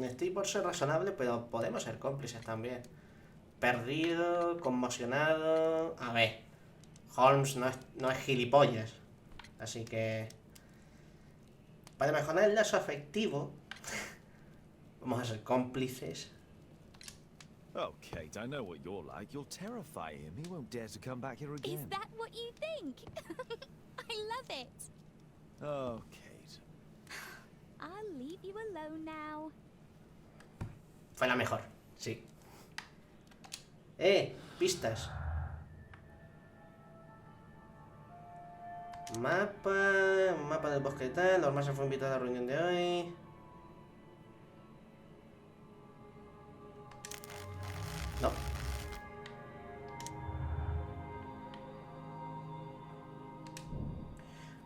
Estoy por ser razonable, pero podemos ser cómplices también. Perdido, conmocionado... A ver, Holmes no es gilipollas. Así que... Para mejorar el lazo afectivo... Vamos a ser cómplices. Oh, Kate, I know what you're like. You'll terrify him. He won't dare to come back here again. Is that what you think? I love it. Oh, Kate. I'll leave you alone now. Fue la mejor, sí. Pistas. Mapa del bosque tal. Normal se fue invitado a la reunión de hoy. No.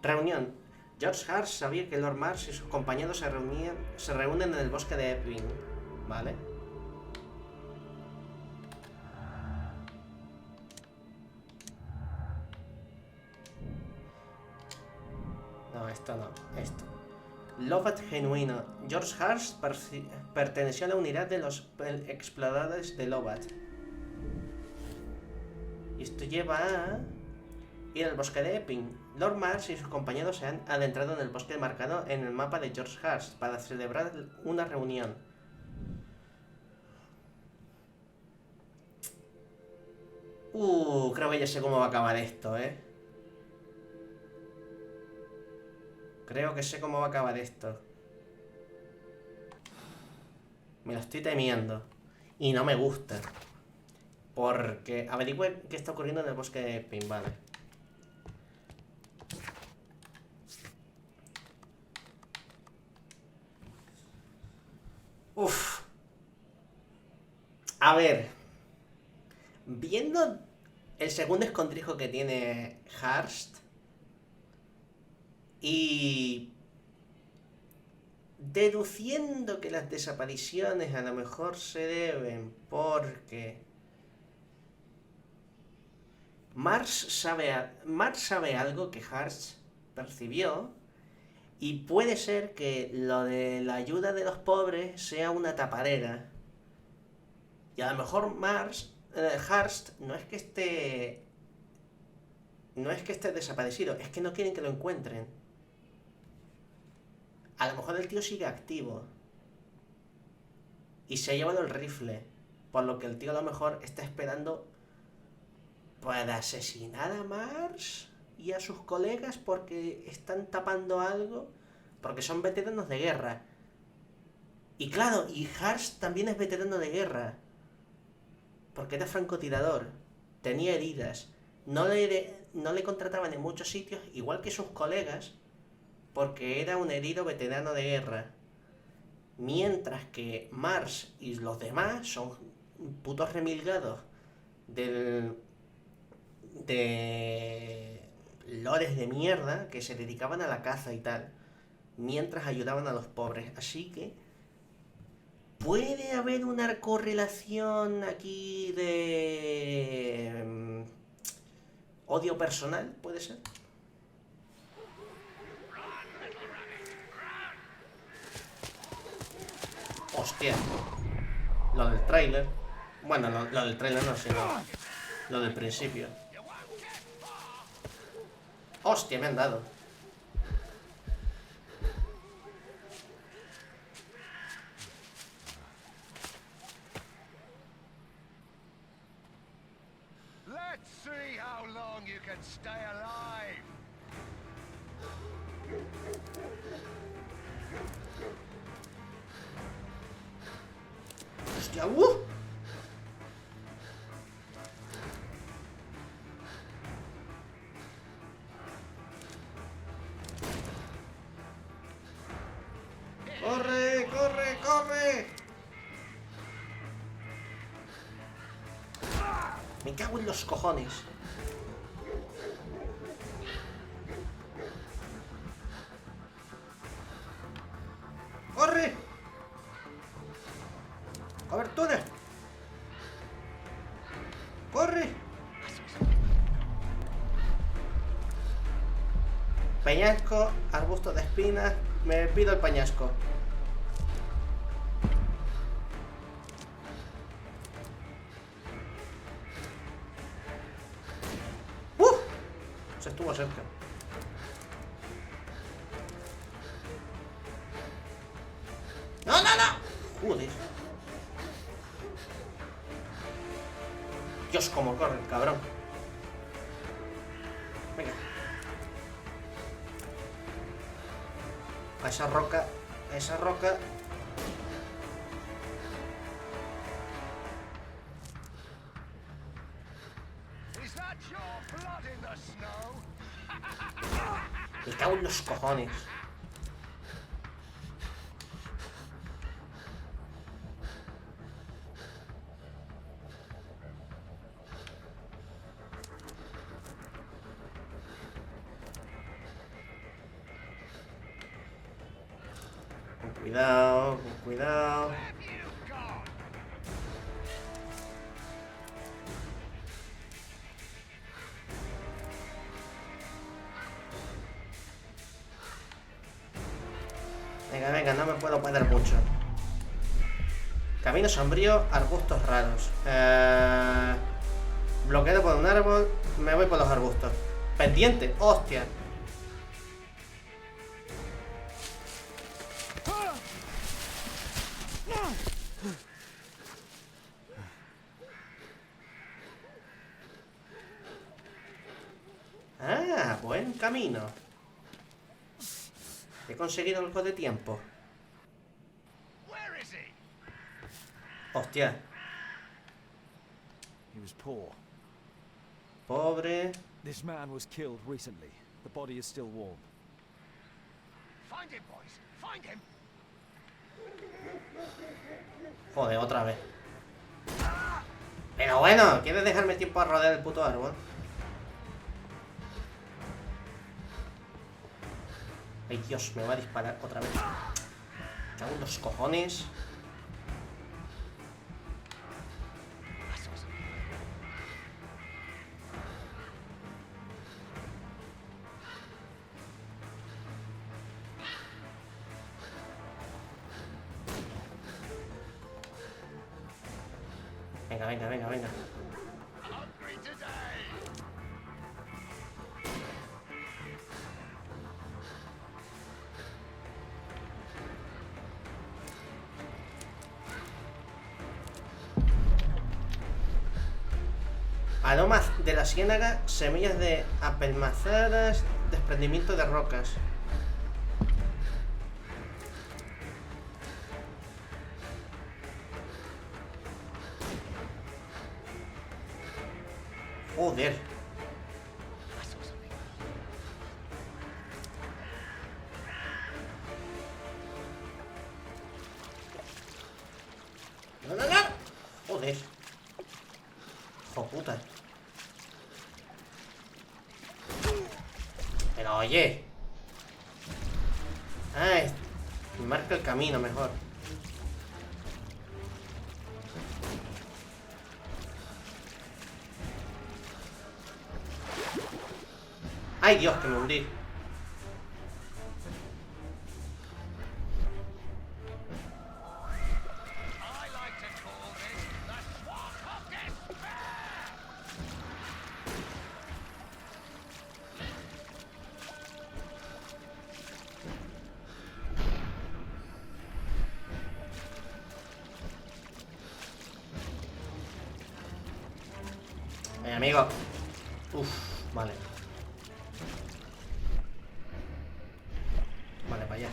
Reunión. George Hart sabía que Lord Marsh y sus compañeros se reúnen en el bosque de Epping. Vale. No, esto no. Esto. Lovat genuino. George Hart perteneció a la unidad de los exploradores de Lovat. Y esto lleva a ir al bosque de Epping. Lord Marsh y sus compañeros se han adentrado en el bosque marcado en el mapa de George Hart para celebrar una reunión. Creo que ya sé cómo va a acabar esto, Creo que sé cómo va a acabar esto. Me lo estoy temiendo. Y no me gusta. Porque averigüe qué está ocurriendo en el bosque de Epping, vale. Uf. A ver. Viendo el segundo escondrijo que tiene Hurst y deduciendo que las desapariciones a lo mejor se deben porque Marsh sabe algo que Hurst percibió y puede ser que lo de la ayuda de los pobres sea una tapadera y a lo mejor Hurst no es que esté desaparecido, es que no quieren que lo encuentren. A lo mejor el tío sigue activo y se ha llevado el rifle, por lo que el tío a lo mejor está esperando para asesinar a Marsh y a sus colegas porque están tapando algo, porque son veteranos de guerra. Y claro, y Hurst también es veterano de guerra, porque era francotirador, tenía heridas, no le contrataban en muchos sitios, igual que sus colegas, porque era un herido veterano de guerra. Mientras que Marsh y los demás son putos remilgados de lores de mierda que se dedicaban a la caza y tal, mientras ayudaban a los pobres. Así que puede haber una correlación aquí de odio personal, puede ser. Hostia. Lo del tráiler. Bueno, lo del tráiler no, sino lo del principio. Hostia, me han dado. Let's see how long you can stay alive. Hostia, ¡Corre, corre, corre! Me cago en los cojones. ¡Corre! ¡Cobertura! ¡Corre! Peñasco, arbusto de espinas. Me pido el peñasco. Se estuvo cerca. ¡No, no, no! Joder. Dios, cómo corre el cabrón. Venga. A esa roca. A esa roca. Me cago en los cojones. Con cuidado, con cuidado. Venga, venga, no me puedo perder mucho. Camino sombrío, arbustos raros. Bloqueado por un árbol, me voy por los arbustos. Pendiente, hostia. Ah, buen camino. He conseguido algo de tiempo. Hostia. He was poor. Pobre. This man was killed recently. The body is still warm. Find him, boys. Find him. Joder, otra vez. Pero bueno, ¿quieres dejarme tiempo a rodear el puto árbol? Ay, Dios, me va a disparar otra vez. Cago en los cojones. Venga, venga, venga, venga. Aromas de la ciénaga, semillas de apelmazadas, desprendimiento de rocas. Joder. No, no, no. Joder. Hijo puta. Pero oye. Ay, marca el camino mejor. Ay, Dios, que me hundí. Amigo. Uf, vale. Vale, para allá.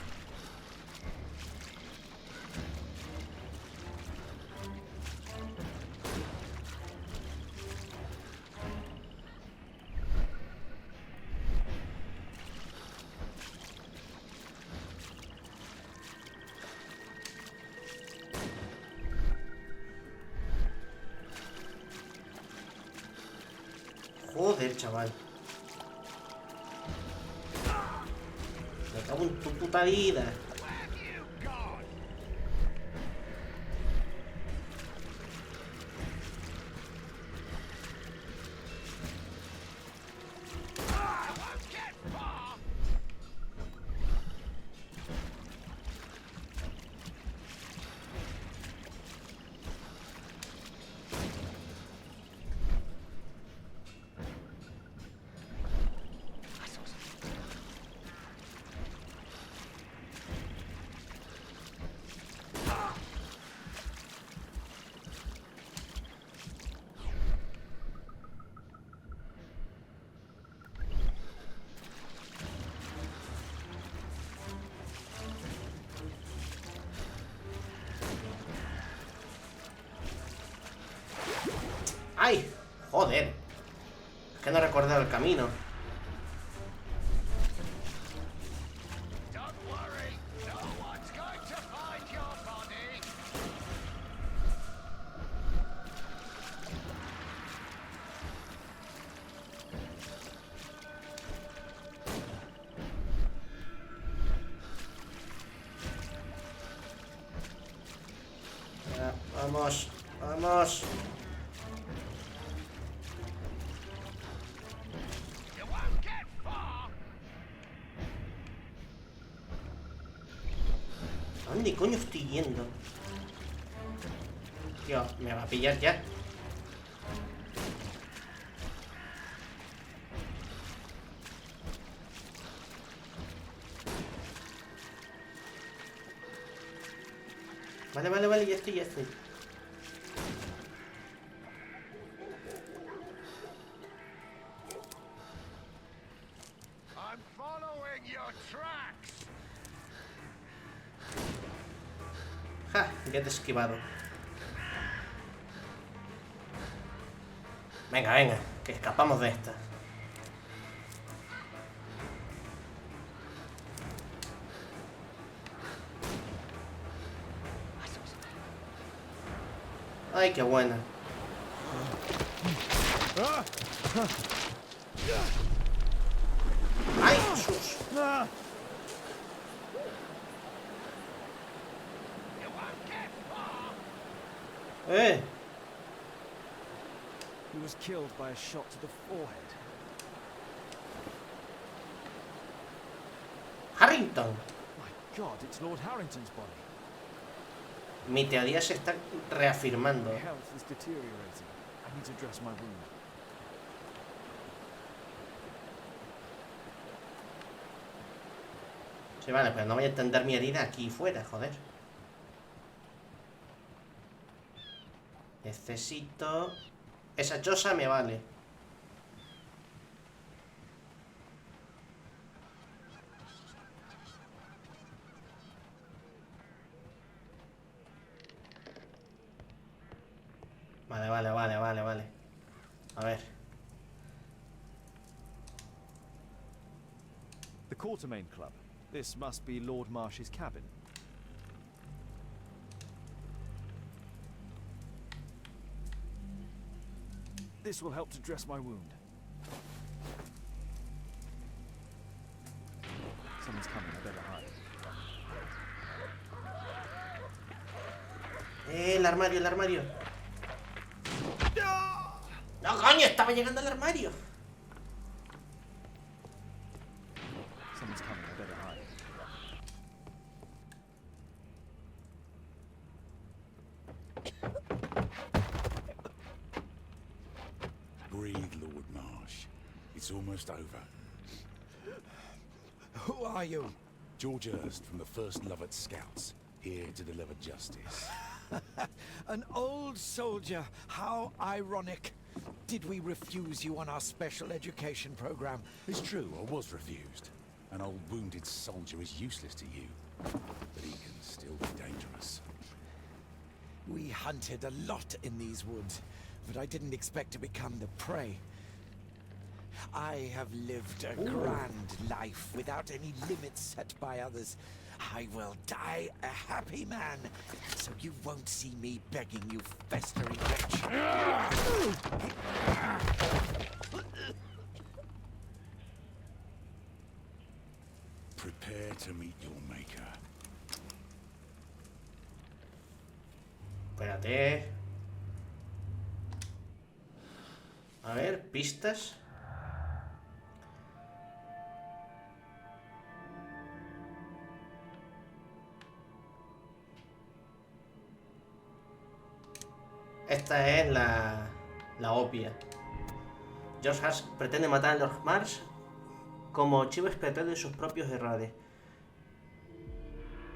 Joder, chaval. Me cago en tu puta vida. Joder. Es que no recordaba el camino. Vamos, vamos. ¿A dónde coño estoy yendo? Tío, me va a pillar ya. Vale, vale, vale, ya estoy, ya estoy. I'm following your tracks. Ja, ya te he esquivado. Venga, venga, que escapamos de esta. Ay, qué buena. Ay, Jesús. He was killed by a shot to the forehead. Harrington. My God, it's Lord Harrington's body. Mi teoría se está reafirmando. My health is deteriorating. I need to dress my wound. Sí, vale, pero no voy a tender mi herida aquí fuera, joder. Necesito... Esa choza me vale. Vale, vale, vale, vale, vale. A ver. The Quartermain Club. This must be Lord Marsh's cabin. This will help to dress my wound. Someone's coming, I better hide. El armario, el armario. No, coño, estaba llegando al armario. Someone's coming, I better hide. Breathe, Lord Marsh. It's almost over. Who are you? George Hurst from the 1st Lovett Scouts, here to deliver justice. An old soldier. How ironic. Did we refuse you on our special education program? It's true, I was refused. An old wounded soldier is useless to you, but he can still be dangerous. We hunted a lot in these woods, but I didn't expect to become the prey. I have lived a grand life without any limits set by others. I will die a happy man, so you won't see me begging you festering wretch. Prepare to meet your maker. Espérate. A ver, pistas. Esta es la obvia. George Hurst pretende matar a Lord Marsh como chivo expiatorio de sus propios errores.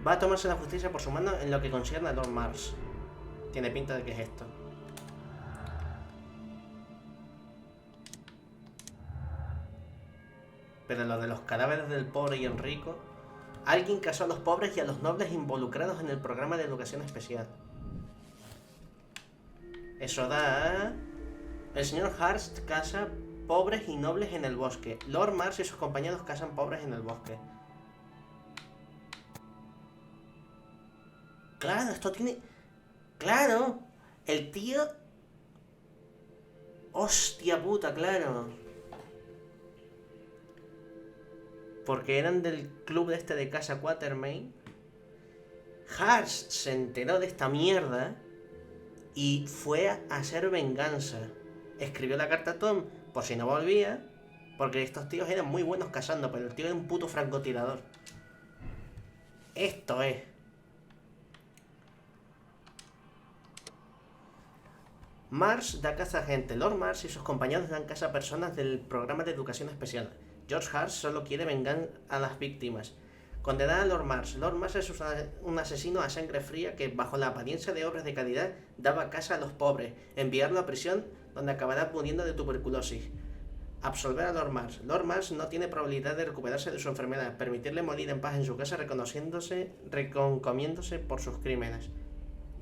Va a tomarse la justicia por su mano en lo que concierne a Lord Marsh. Tiene pinta de que es esto. Pero lo de los cadáveres del pobre y el rico... Alguien casó a los pobres y a los nobles involucrados en el programa de educación especial. Eso da... El señor Hurst casa pobres y nobles en el bosque. Lord Marsh y sus compañeros casan pobres en el bosque. Claro, esto tiene... Claro, el tío... Hostia puta, claro. Porque eran del club de Casa Quatermain. Hurst se enteró de esta mierda y fue a hacer venganza. Escribió la carta a Tom por si no volvía, porque estos tíos eran muy buenos cazando, pero el tío era un puto francotirador. Esto es. Marsh da caza a gente. Lord Marsh y sus compañeros dan caza a personas del programa de educación especial. George Hurst solo quiere vengar a las víctimas. Condenar a Lord Marsh. Lord Marsh es un asesino a sangre fría que, bajo la apariencia de obras de caridad, daba caza a los pobres. Enviarlo a prisión, donde acabará muriendo de tuberculosis. Absolver a Lord Marsh. Lord Marsh no tiene probabilidad de recuperarse de su enfermedad. Permitirle morir en paz en su casa reconcomiéndose por sus crímenes.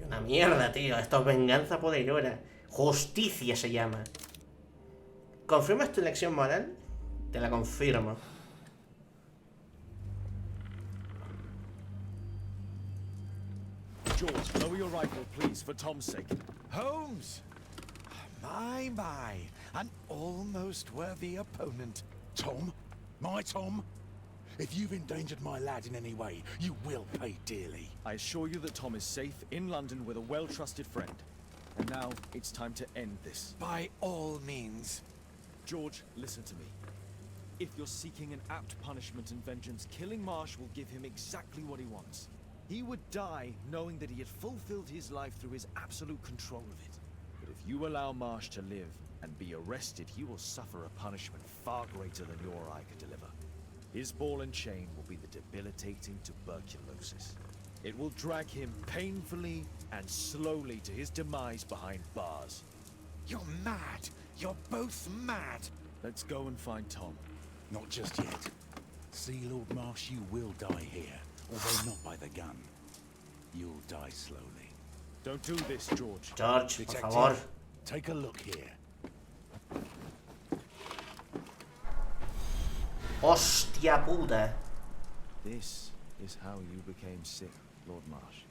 Y una mierda, tío. Esto es venganza por hora. Justicia se llama. ¿Confirmas tu elección moral? Te la confirmo. George, lower your rifle, please, for Tom's sake. Holmes! My, an almost worthy opponent. Tom? My Tom? If you've endangered my lad in any way, you will pay dearly. I assure you that Tom is safe in London with a well-trusted friend. And now, it's time to end this. By all means. George, listen to me. If you're seeking an apt punishment and vengeance, killing Marsh will give him exactly what he wants. He would die knowing that he had fulfilled his life through his absolute control of it. But if you allow Marsh to live and be arrested, he will suffer a punishment far greater than your eye could deliver. His ball and chain will be the debilitating tuberculosis. It will drag him painfully and slowly to his demise behind bars. You're mad. You're both mad. Let's go and find Tom. Not just yet. See, Lord Marsh, you will die here, although not by the gun. You'll die slowly. Don't do this, George. George, Detective, por favor. take a look here. Hostia puta. This is how you became sick, Lord Marsh.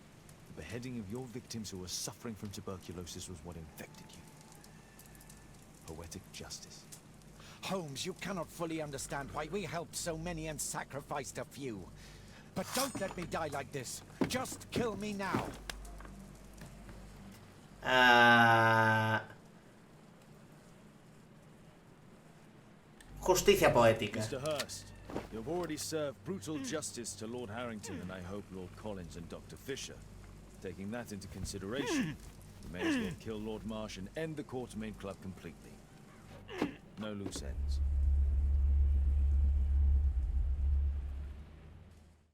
The beheading of your victims who were suffering from tuberculosis was what infected you. Poetic justice. Holmes, you cannot fully understand why we helped so many and sacrificed a few. But don't let me die like this. Just kill me now. Justicia poética. Mr. Hurst, you've already served brutal justice to Lord Harrington and I hope Lord Collins and Dr. Fisher. Taking that into consideration, you may as well kill Lord Marsh and end the Quartermain Club completely. No loose ends.